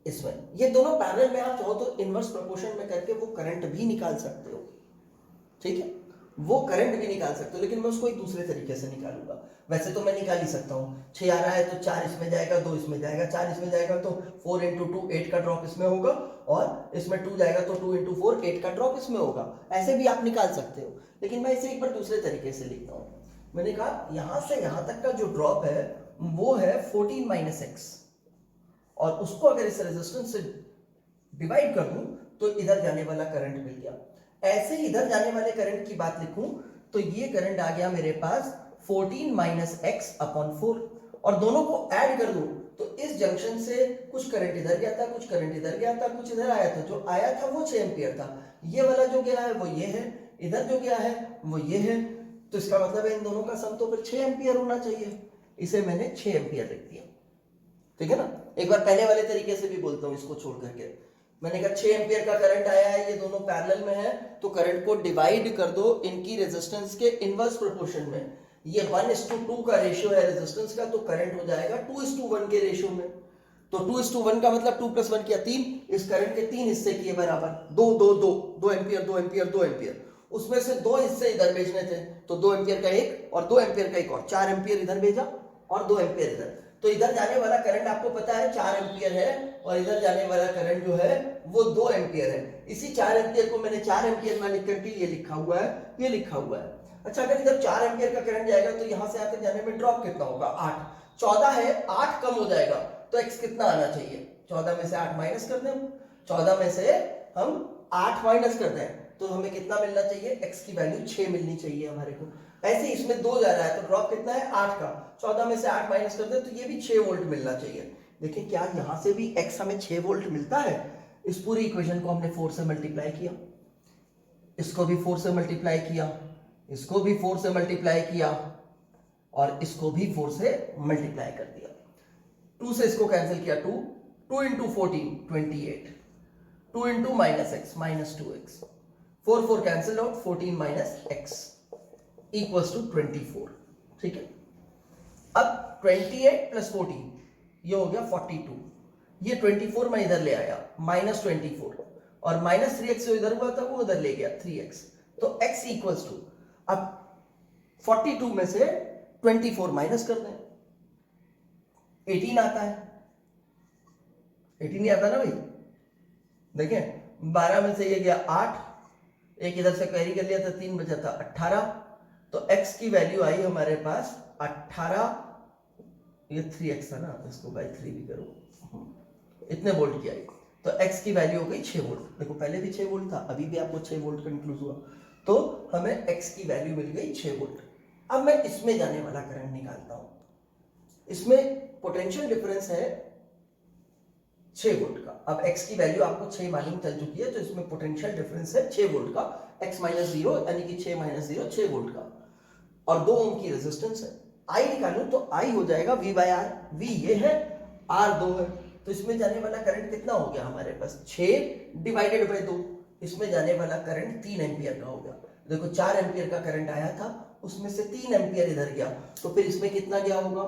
इसमें। ये दोनों पैरेलल में, आप चाहो तो इनवर्स प्रोपोर्शन में करके वो करंट भी निकाल सकते हो, ठीक है, वो करंट भी निकाल सकते हो, लेकिन मैं उसको एक दूसरे तरीके से निकालूंगा। वैसे तो मैं निकाल ही सकता हूँ, 6 आ रहा है तो 4 इसमें जाएगा, 2 इसमें जाएगा, 4 इसमें जाएगा तो 4 इंटू 2 8 का ड्रॉप इसमें होगा, और इसमें 2 जाएगा तो 2 इंटू 4 8 का ड्रॉप इसमें होगा। ऐसे भी आप निकाल सकते हो, लेकिन मैं इसे एक बार दूसरे तरीके से लिखता हूँ। मैंने कहा यहां से यहां तक का जो ड्रॉप है वो है 14 माइनस एक्स, और उसको अगर इस रेजिस्टेंस से डिवाइड कर दूं तो इधर जाने वाला करंट मिल गया। ऐसे ही इधर जाने वाले करंट की बात लिखूं तो ये करंट आ गया मेरे पास 14 माइनस एक्स अपॉन 4, और दोनों को ऐड कर दूं तो इस जंक्शन से कुछ करंट इधर गया था, कुछ करंट इधर गया था, कुछ इधर आया था। जो आया था वो 6 एम्पियर था, ये वाला जो गया है वो ये है, इधर जो गया है वो ये है, तो इसका मतलब है इन दोनों का सम तो फिर 6 एम्पियर होना चाहिए। इसे मैंने 6 एम्पियर लिख दिया, ठीक है ना। एक बार पहले वाले तरीके से भी बोलता हूं इसको छोड़ करके। मैंने कहा 6 एम्पियर का करंट आया है, ये दोनों पैरेलल में है, तो करंट को डिवाइड कर दो इनकी रेजिस्टेंस के इनवर्स प्रोपोर्शन में। ये 1:2 का रेशियो है रेजिस्टेंस का, तो करंट हो जाएगा 2:1 के रेशियो में। तो 2:1 का मतलब 2 + 1 किया 3, इस करंट के 3 हिस्से किए बराबर, 2 2 2 2 एम्पियर 2 एम्पियर 2 एम्पियर। उसमें से 2 हिस्से इधर भेजने थे, तो 2 एम्पियर का एक और 2 एम्पियर का एक, और 4 एम्पियर इधर भेजा और 2 एम्पियर इधर। तो इधर जाने वाला करंट आपको पता है 4 एम्पियर है, और इधर जाने वाला करंट जो है वो 2 एम्पियर है। इसी 4 एम्पियर को मैंने 4 एम्पियर में लिख करके ये लिखा हुआ है, ये लिखा हुआ है। अच्छा, अगर इधर 4 एम्पियर का करंट जाएगा तो यहां से आकर जाने में ड्रॉप कितना होगा? 8। 14 है, 8 कम हो जाएगा, तो एक्स कितना आना चाहिए? 14 में से 8 माइनस कर दें, 14 में से हम 8 माइनस कर दें तो हमें कितना मिलना चाहिए? एक्स की वैल्यू 6 मिलनी चाहिए हमारे को। ऐसे इसमें 2 जा रहा है तो ड्रॉप कितना है? 8 का। 14 में से 8 माइनस कर दे तो ये भी 6 वोल्ट मिलना चाहिए। देखिए क्या यहां से भी x हमें 6 वोल्ट मिलता है? इस पूरी इक्वेशन को हमने 4 से मल्टीप्लाई किया, इसको भी 4 से मल्टीप्लाई किया, इसको भी 4 से मल्टीप्लाई किया, और इसको भी 4 से मल्टीप्लाई कर दिया। 2 से इसको कैंसिल किया, 2 2 into 14 28, 2 into minus x minus 2x, 4 4 cancel out, 14 minus x equals to 24, ठीक है। अब 28 प्लस 14 ये हो गया 42, ये 24 में इधर ले आया माइनस 24, और माइनस 3x जो इधर हुआ था वो उधर ले गया 3x, तो x इक्वल्स टू, अब 42 में से 24 माइनस कर दें, 18 आता है, 18 ही आता ना भाई, देखें 12 में से ये गया 8, एक इधर से कैरी कर लिया था, 3 बचा था 18, तो x की वैल्यू आई हमारे पास 18, ये 3x था ना, इसको बाई 3 भी करो, इतने वोल्ट की आई, तो x की वैल्यू हो गई 6 वोल्ट। देखो पहले भी 6 वोल्ट था, अभी भी आपको 6 वोल्ट कंक्लूज हुआ, तो हमें x की वैल्यू मिल गई 6 वोल्ट। अब मैं इसमें जाने वाला करंट निकालता हूं, इसमें पोटेंशियल डिफरेंस है 6 वोल्ट का। अब x की वैल्यू आपको 6 मालूम चल चुकी है, तो इसमें पोटेंशियल डिफरेंस है 6 वोल्ट का, x माइनस 0 यानी कि 6 माइनस 0 6 वोल्ट का, और 2 ओम की रेजिस्टेंस है। I निकालूं तो I हो जाएगा V बाय R, V ये है, R 2 है, तो इसमें जाने वाला करंट कितना हो गया हमारे पास 6 डिवाइडेड बाय 2, इसमें जाने वाला करंट 3 एम्पियर का हो गया। देखो 4 एम्पियर का करंट आया था, उसमें से 3 एम्पियर इधर गया, तो फिर इसमें कितना गया होगा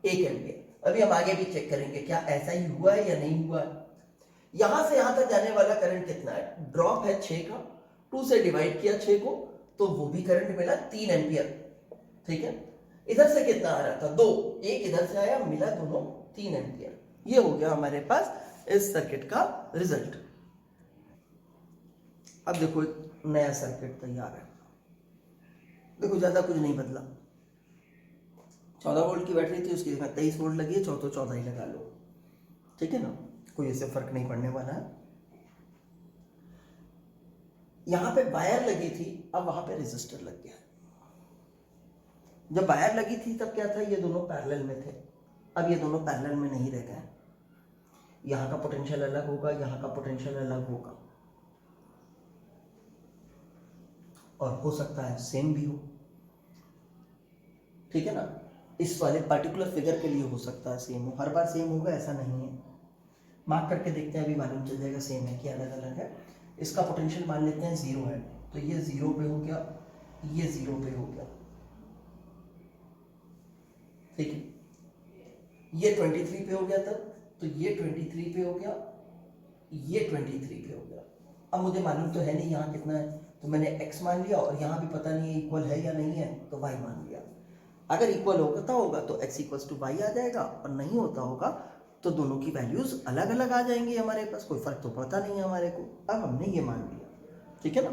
1 एम्पियर। अभी हम आगे भी चेक करेंगे क्या ऐसा ही हुआ है या नहीं हुआ है। यहां से यहां तक जाने वाला करंट कितना है, ड्रॉप है 6 का, 2 से डिवाइड किया 6 को, तो वो भी करंट मिला 3 एम्पियर, ठीक है। इधर से कितना आ रहा था 2, एक इधर से आया, मिला दोनों 3 एम्पियर। ये हो गया हमारे पास इस सर्किट का रिजल्ट। अब देखो एक नया सर्किट तैयार है, देखो ज्यादा कुछ नहीं बदला, 14 वोल्ट की बैटरी थी, उसकी जगह 23 वोल्ट लगी है, 14 ही लगा लो, ठीक है ना, कोई ऐसे फर्क नहीं पड़ने वाला है। यहां पे वायर लगी थी, अब वहां पे रेजिस्टर लग गया। जब वायर लगी थी तब क्या था, ये दोनों पैरेलल में थे, अब ये दोनों पैरेलल में नहीं रह गए, यहां का पोटेंशियल अलग होगा, यहां का पोटेंशियल अलग होगा, और हो सकता है सेम भी हो, ठीक है ना। इस वाले पर्टिकुलर फिगर के लिए हो सकता है सेम हो, हर बार सेम होगा ऐसा नहीं है, मार्क करके देखते हैं, अभी मालूम चल जाएगा सेम है कि अलग अलग है। इसका पोटेंशियल मान लेते हैं 0 है, तो ये 0 पे हो गया, ये 0 पे हो गया, ठीक है। ये 23 पे हो गया तब, तो ये 23 पे हो गया, ये 23 पे हो गया। अब मुझे मालूम तो है नहीं यहाँ कितना है, तो मैंने x मान लिया, और यहाँ भी पता नहीं है इक्वल है या नहीं है, तो y मान लिया। अगर इक्वल होता होगा तो x इक्वल्स टू y आ जाएगा, और नहीं होता होगा तो दोनों की वैल्यूज अलग अलग आ जाएंगी हमारे पास, कोई फर्क तो पड़ता नहीं है हमारे को। अब हमने ये मान लिया, ठीक है ना।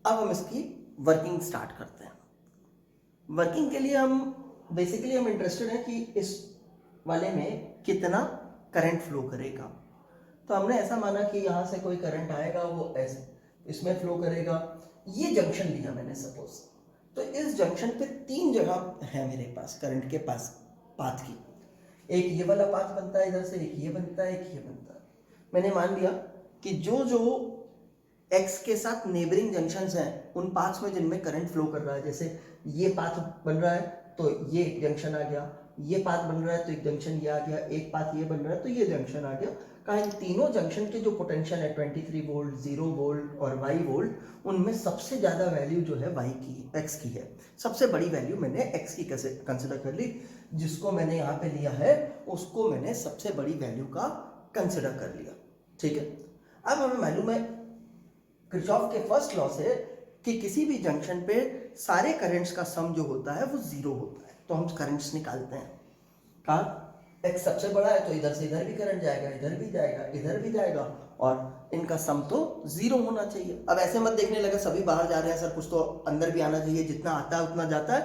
अब हम इसकी वर्किंग स्टार्ट करते हैं। वर्किंग के लिए हम बेसिकली हम इंटरेस्टेड हैं कि इस वाले में कितना करंट फ्लो करेगा, तो हमने ऐसा माना कि यहां से कोई करंट आएगा, वो ऐसे इसमें फ्लो करेगा। ये जंक्शन लिया मैंने सपोज, तो इस जंक्शन पे 3 जगह है मेरे पास करंट के पास पाथ की, एक ये वाला पाथ बनता है इधर से, एक ये बनता है, एक ये बनता है। मैंने मान लिया कि जो जो x के साथ नेबरिंग जंक्शंस हैं उन पाथ्स में जिनमें करंट फ्लो कर रहा है, जैसे ये पाथ बन रहा है तो ये एक जंक्शन आ गया, ये पाथ बन रहा है तो एक जंक्शन ये आ गया, एक पाथ ये बन रहा है तो ये जंक्शन आ गया। कहा इन तीनों जंक्शन के जो पोटेंशियल है 23 वोल्ट, 0 वोल्ट और y वोल्ट, उनमें सबसे ज्यादा वैल्यू जो है y की, x की है। सबसे बड़ी वैल्यू मैंने x की कैसे कंसिडर कर ली, जिसको मैंने यहाँ पे लिया है उसको मैंने सबसे बड़ी वैल्यू का कंसिडर कर लिया, ठीक है। अब हमें मालूम है किरचॉफ के फर्स्ट लॉ से कि किसी भी जंक्शन पे सारे करंट्स का सम जो होता है वो 0 होता है, तो हम करंट्स निकालते हैं। कहा x सबसे बड़ा है तो इधर से इधर भी करंट जाएगा, इधर भी जाएगा, इधर भी जाएगा, और इनका सम तो 0 होना चाहिए। अब ऐसे मत देखने लगा सभी बाहर जा रहे हैं सर, कुछ तो अंदर भी आना चाहिए, जितना आता है उतना जाता है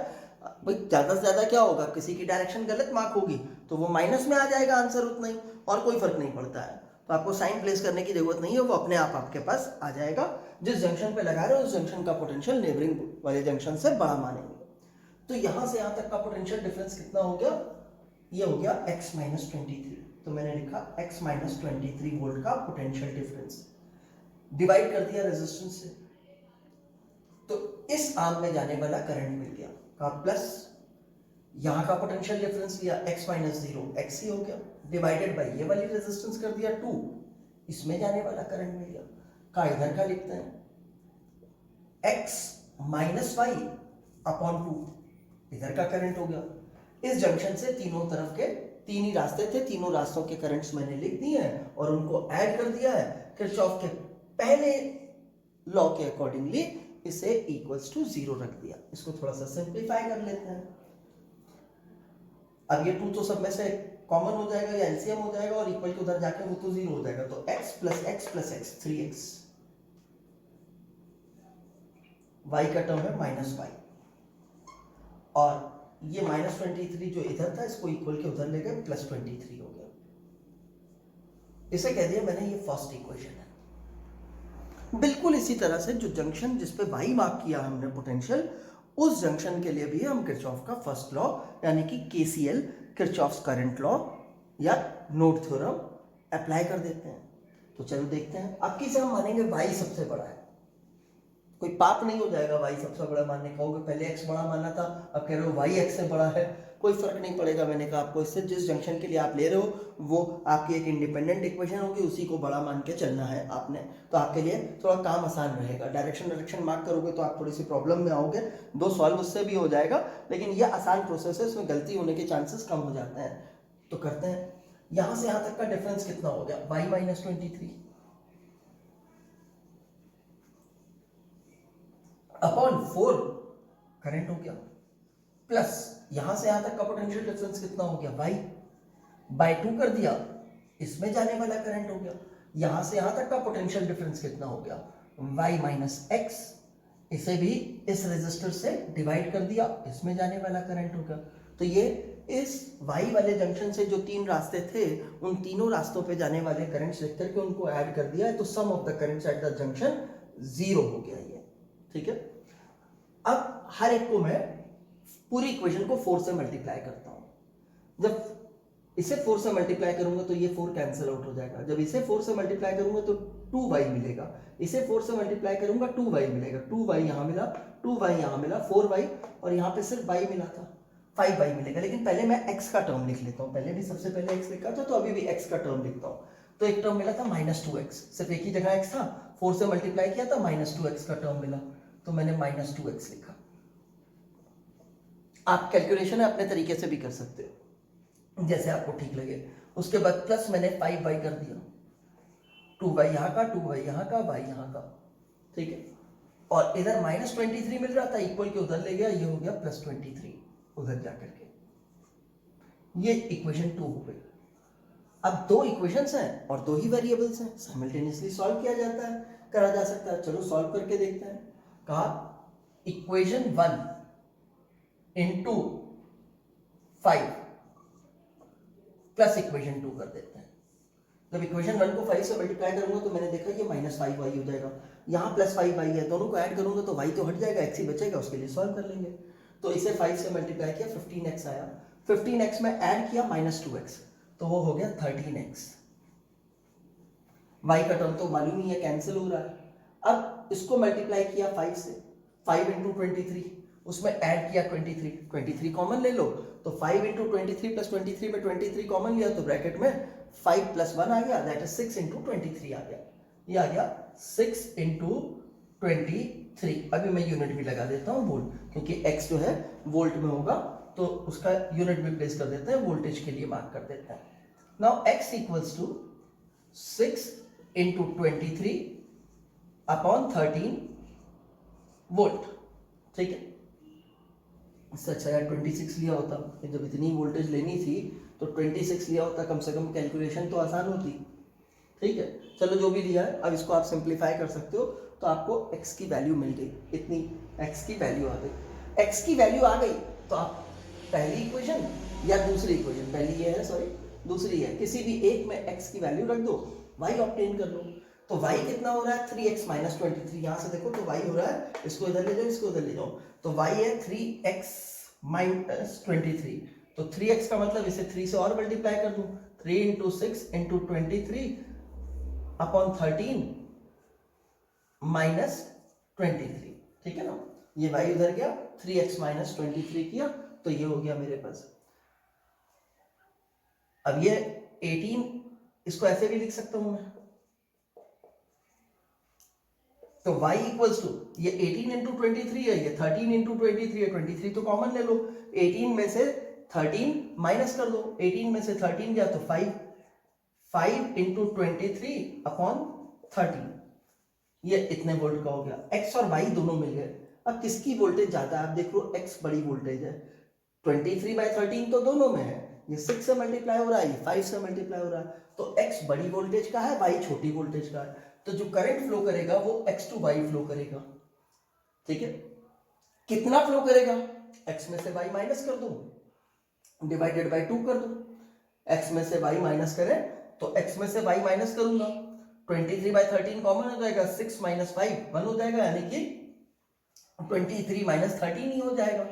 भाई, ज्यादा से ज्यादा क्या होगा, किसी की डायरेक्शन गलत मार्क होगी तो वो माइनस में आ जाएगा आंसर उतना ही, और कोई फर्क नहीं पड़ता है, तो आपको साइन प्लेस करने की जरूरत नहीं है, वो अपने आप आपके पास आ जाएगा। जिस जंक्शन पे लगा रहे हो उस जंक्शन का पोटेंशियल नेबरिंग वाले जंक्शन से बड़ा मानेंगे। तो यहां से यहां तक का पोटेंशियल डिफरेंस कितना हो गया, ये हो गया x माइनस 23, तो मैंने लिखा x माइनस 23 वोल्ट का पोटेंशियल डिफरेंस, डिवाइड कर दिया रेजिस्टेंस से, तो इस आर्म में जाने वाला करंट मिल गया का प्लस, यहां का पोटेंशियल डिफरेंस लिया x माइनस 0 x ही हो गया, डिवाइडेड बाय ये वाली रेजिस्टेंस कर दिया 2, इसमें जाने वाला करंट मिल गया। का इधर का लिखते हैं x माइनस वाई अपॉन 2, इधर का करंट हो गया। इस जंक्शन से तीनों तरफ के तीन ही रास्ते थे, तीनों रास्तों के करंट्स मैंने लिख दिए हैं और उनको ऐड कर दिया है किरचॉफ के पहले लॉ के अकॉर्डिंगली, इसे इक्वल्स टू 0 रख दिया। इसको थोड़ा सा सिंप्लीफाई कर लेते हैं। अब ये 2 तो सब में से कॉमन हो जाएगा या एलसीएम हो जाएगा और इक्वल के उधर जाके वो तो 0 हो जाएगा, तो x plus x plus x 3x, y का टर्म है -y, और ये -23 जो इधर था इसको इक्वल के उधर ले गए, +23 हो गया। इसे कह दिया मैंने ये फर्स्ट इक्वेशन है। बिल्कुल इसी तरह से जो जंक्शन जिस पे y मार्क किया हमने पोटेंशियल, उस जंक्शन के लिए भी हम किरचॉफ का फर्स्ट लॉ यानी कि KCL, किरचॉफ्स करंट लॉ या नोड थ्योरम अप्लाई कर देते हैं। तो चलो देखते हैं। अब किसे हम मानेंगे y सबसे बड़ा है, कोई पाप नहीं हो जाएगा y सबसे बड़ा मानने का। होगा पहले x बड़ा माना था, अब कह रहे हो y x से बड़ा है, कोई फर्क नहीं पड़ेगा। मैंने कहा आपको इससे जिस जंक्शन के लिए आप ले रहे हो वो आपकी एक इंडिपेंडेंट इक्वेशन होगी, उसी को बड़ा मान के चलना है आपने, तो आपके लिए थोड़ा काम आसान रहेगा। डायरेक्शन मार्क करोगे तो आप थोड़ी सी प्रॉब्लम में आओगे, 2 सॉल्व उससे भी हो जाएगा, लेकिन ये आसान प्रोसेस है, इसमें गलती होने के चांसेस कम हो जाते हैं। तो करते हैं, यहां से यहां तक का डिफरेंस कितना हो गया, y -23 अपॉन 4 करंट हो गया, प्लस यहां से यहां तक का पोटेंशियल डिफरेंस कितना हो गया, y बाय 2 कर दिया, इसमें जाने वाला करंट हो गया। यहां से यहां तक का पोटेंशियल डिफरेंस कितना हो गया, y माइनस एक्स, इसे भी इस रेजिस्टर से डिवाइड कर दिया, इसमें जाने वाला करंट हो गया। तो ये इस y वाले जंक्शन से जो 3 रास्ते थे, उन तीनों रास्तों पे जाने वाले करंट्स लिख करके उनको ऐड कर दिया है, तो sum of the currents at the junction 0 हो गया ये, ठीक है। अब हर एक को मैं पूरी इक्वेशन को 4 से मल्टीप्लाई करता हूं। जब इसे 4 से मल्टीप्लाई करूंगा तो ये 4 कैंसिल आउट हो जाएगा। जब इसे 4 से मल्टीप्लाई करूंगा तो 2y मिलेगा, इसे 4 से मल्टीप्लाई करूंगा 2y मिलेगा, 2y यहां मिला, 2y यहां मिला, 4y, और यहां पे सिर्फ y मिला था, 5y मिलेगा। लेकिन पहले मैं x का टर्म लिख लेता हूं, पहले भी सबसे पहले x लिखा था तो अभी भी x का टर्म लिखता हूं। तो एक टर्म मिला था -2x, सिर्फ एक ही जगह x था, 4 से मल्टीप्लाई किया था, -2x का टर्म मिला, तो मैंने -2x लिखा। आप कैलकुलेशन अपने तरीके से भी कर सकते हो, जैसे आपको ठीक लगे। उसके बाद प्लस मैंने 5y कर दिया, 2y यहाँ का, 2y यहाँ का, y यहाँ का, ठीक है। और इधर -23 मिल रहा था, इक्वल के उधर ले गया, ये हो गया +23 उधर जाकर के। ये इक्वेशन 2 हो गई। अब 2 इक्वेशंस हैं और 2 ही वेरिएबल्स हैं, साइमल्टेनियसली सॉल्व किया जाता है, करा जा सकता है। चलो सॉल्व करके देखते हैं। कहा इक्वेशन 1 इंटू 5 प्लस इक्वेशन 2 कर देते हैं। जब इक्वेशन 1 को 5 से मल्टीप्लाई करूंगा तो मैंने देखा ये -5y हो जाएगा, यहाँ +5y है, दोनों को ऐड करूंगा तो y तो हट जाएगा, x ही बचेगा, उसके लिए सॉल्व कर लेंगे। तो इसे 5 से मल्टीप्लाई किया, 15x आया, 15x में ऐड किया -2x, तो वो हो गया 13x। y का टर्म तो मालूम ही है, कैंसिल हो रहा है। अब इसको मल्टीप्लाई किया 5 से, 5 इंटू 23, उसमें ऐड किया 23 कॉमन ले लो, तो 5 इंटू 23 प्लस 23 में 23 कॉमन लिया तो ब्रैकेट में 5 + 1 आ गया, दैट इज 6 इंटू 23 आ गया। ये आ गया 6 इंटू 23। अभी मैं यूनिट भी लगा देता हूँ वोल्ट, क्योंकि x जो है वोल्ट में होगा तो उसका यूनिट भी प्लेस कर देते हैं, वोल्टेज के लिए मार्क कर देते हैं। Now x equals to 6 into 23 upon 13 volt, ठीक है। इससे अच्छा यार 26 लिया होता, जब इतनी वोल्टेज लेनी थी तो 26 लिया होता, कम से कम कैलकुलेशन तो आसान होती, ठीक है। चलो जो भी लिया है, अब इसको आप सिंप्लीफाई कर सकते हो, तो आपको x की वैल्यू मिल गई, इतनी x की वैल्यू आ गई। x की वैल्यू आ गई तो आप पहली इक्वेशन या दूसरी इक्वेशन, पहली ये है सॉरी, दूसरी है, किसी भी एक में x की वैल्यू रख दो, y ऑब्टेन कर लो। तो y कितना हो रहा है, 3x माइनस 23, यहां से देखो तो y हो रहा है, इसको इधर ले जाओ, इसको उधर ले जाओ, तो y है 3x माइनस 23, तो 3x का मतलब इसे 3 से और मल्टीप्लाई कर दूं, 3 इंटू 6 इंटू 23 अपॉन 13 माइनस 23, ठीक है ना। ये y उधर गया, 3x माइनस 23 किया, तो ये हो गया मेरे पास। अब ये 18, इसको ऐसे भी लिख सकता हूं मैं, तो y इक्वल्स टू ये 18 इंटू 23 है, ये 13 इंटू 23 है, 23 तो कॉमन ले लो, 18 में से 13 माइनस कर दो, 18 में से 13 गया तो 5, 5 इंटू 23 अपॉन 30, ये इतने वोल्ट का हो गया। एक्स और वाई दोनों मिल गए। अब किसकी वोल्टेज ज्यादा है? आप देख लो एक्स बड़ी वोल्टेज है, 23/13 तो दोनों में है, ये 6 से मल्टीप्लाई हो रहा है, ये 5 से मल्टीप्लाई हो रहा है, तो एक्स बड़ी वोल्टेज का है, वाई छोटी वोल्टेज का है, तो जो करंट फ्लो करेगा वो एक्स टू वाई फ्लो करेगा। ठीक है, कितना फ्लो करेगा? एक्स में से वाई माइनस कर दो, डिवाइडेड बाई 2 कर दो। एक्स में से वाई माइनस करें तो एक्स में से वाई माइनस करूंगा, 23/13 कॉमन हो जाएगा, 6 माइनस 5 1 हो जाएगा, यानी कि 23 माइनस 13 ही हो जाएगा।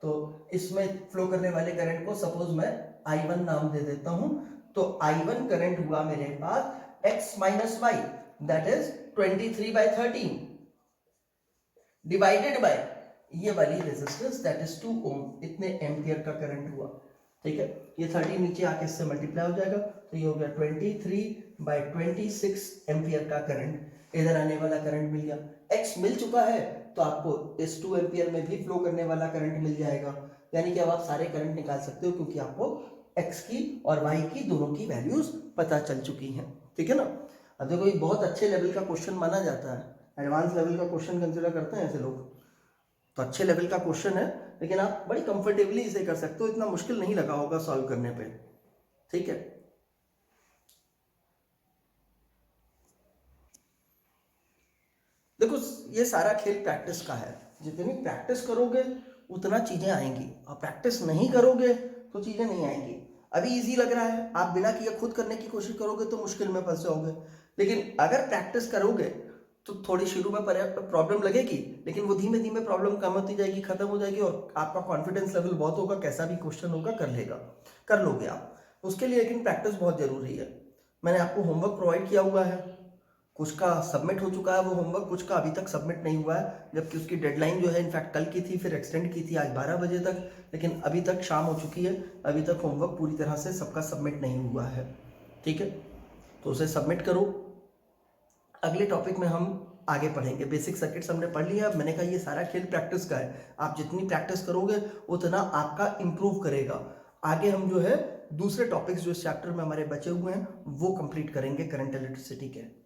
तो इसमें फ्लो करने वाले करंट को सपोज मैं I1 नाम दे देता हूं, तो I1 करंट हुआ मेरे पास x minus y, that is 23/13 divided by ये वाली रेजिस्टेंस दैट इज 2 ओम, इतने एम्पियर का करंट हुआ। ठीक है, ये 30 नीचे आके इससे मल्टीप्लाई हो जाएगा, तो ये हो गया 23/26 एम्पियर का करंट, इधर आने वाला करंट मिल गया। x मिल चुका है तो आपको इस 2 एम्पियर में भी फ्लो करने वाला करंट मिल जाएगा, यानी कि अब आप सारे करंट निकाल सकते हो क्योंकि आपको x की और y की दोनों की वैल्यूज पता चल चुकी हैं। ठीक है ना। अब देखो ये बहुत अच्छे लेवल का क्वेश्चन माना जाता है, एडवांस लेवल का क्वेश्चन कंसिडर करते हैं ऐसे लोग, तो अच्छे लेवल का क्वेश्चन है, लेकिन आप बड़ी कंफर्टेबली इसे कर सकते हो, इतना मुश्किल नहीं लगा होगा सॉल्व करने पे। ठीक है, देखो ये सारा खेल प्रैक्टिस का है, जितनी प्रैक्टिस करोगे उतना चीजें आएंगी, और प्रैक्टिस नहीं करोगे तो चीजें नहीं आएंगी। अभी इजी लग रहा है, आप बिना किए खुद करने की कोशिश करोगे तो मुश्किल में फंस जाओगे, लेकिन अगर प्रैक्टिस करोगे तो थोड़ी शुरू में प्रॉब्लम लगेगी, लेकिन वो धीमे धीमे प्रॉब्लम कम होती जाएगी, खत्म हो जाएगी, और आपका कॉन्फिडेंस लेवल बहुत होगा, कैसा भी क्वेश्चन होगा कर लोगे आप। उसके लिए लेकिन प्रैक्टिस बहुत जरूरी है। मैंने आपको होमवर्क प्रोवाइड किया हुआ है, कुछ का सबमिट हो चुका है वो होमवर्क, कुछ का अभी तक सबमिट नहीं हुआ है, जबकि उसकी डेडलाइन जो है इनफैक्ट कल की थी, फिर एक्सटेंड की थी आज 12 बजे तक, लेकिन अभी तक शाम हो चुकी है, अभी तक होमवर्क पूरी तरह से सबका सबमिट नहीं हुआ है। ठीक है, तो उसे सबमिट करो। अगले टॉपिक में हम आगे पढ़ेंगे, बेसिक सर्किट्स हमने पढ़ लिया। मैंने कहा ये सारा खेल प्रैक्टिस का है, आप जितनी प्रैक्टिस करोगे उतना आपका इंप्रूव करेगा। आगे हम जो है दूसरे टॉपिक्स जो इस चैप्टर में हमारे बचे हुए हैं वो कंप्लीट करेंगे करंट इलेक्ट्रिसिटी के।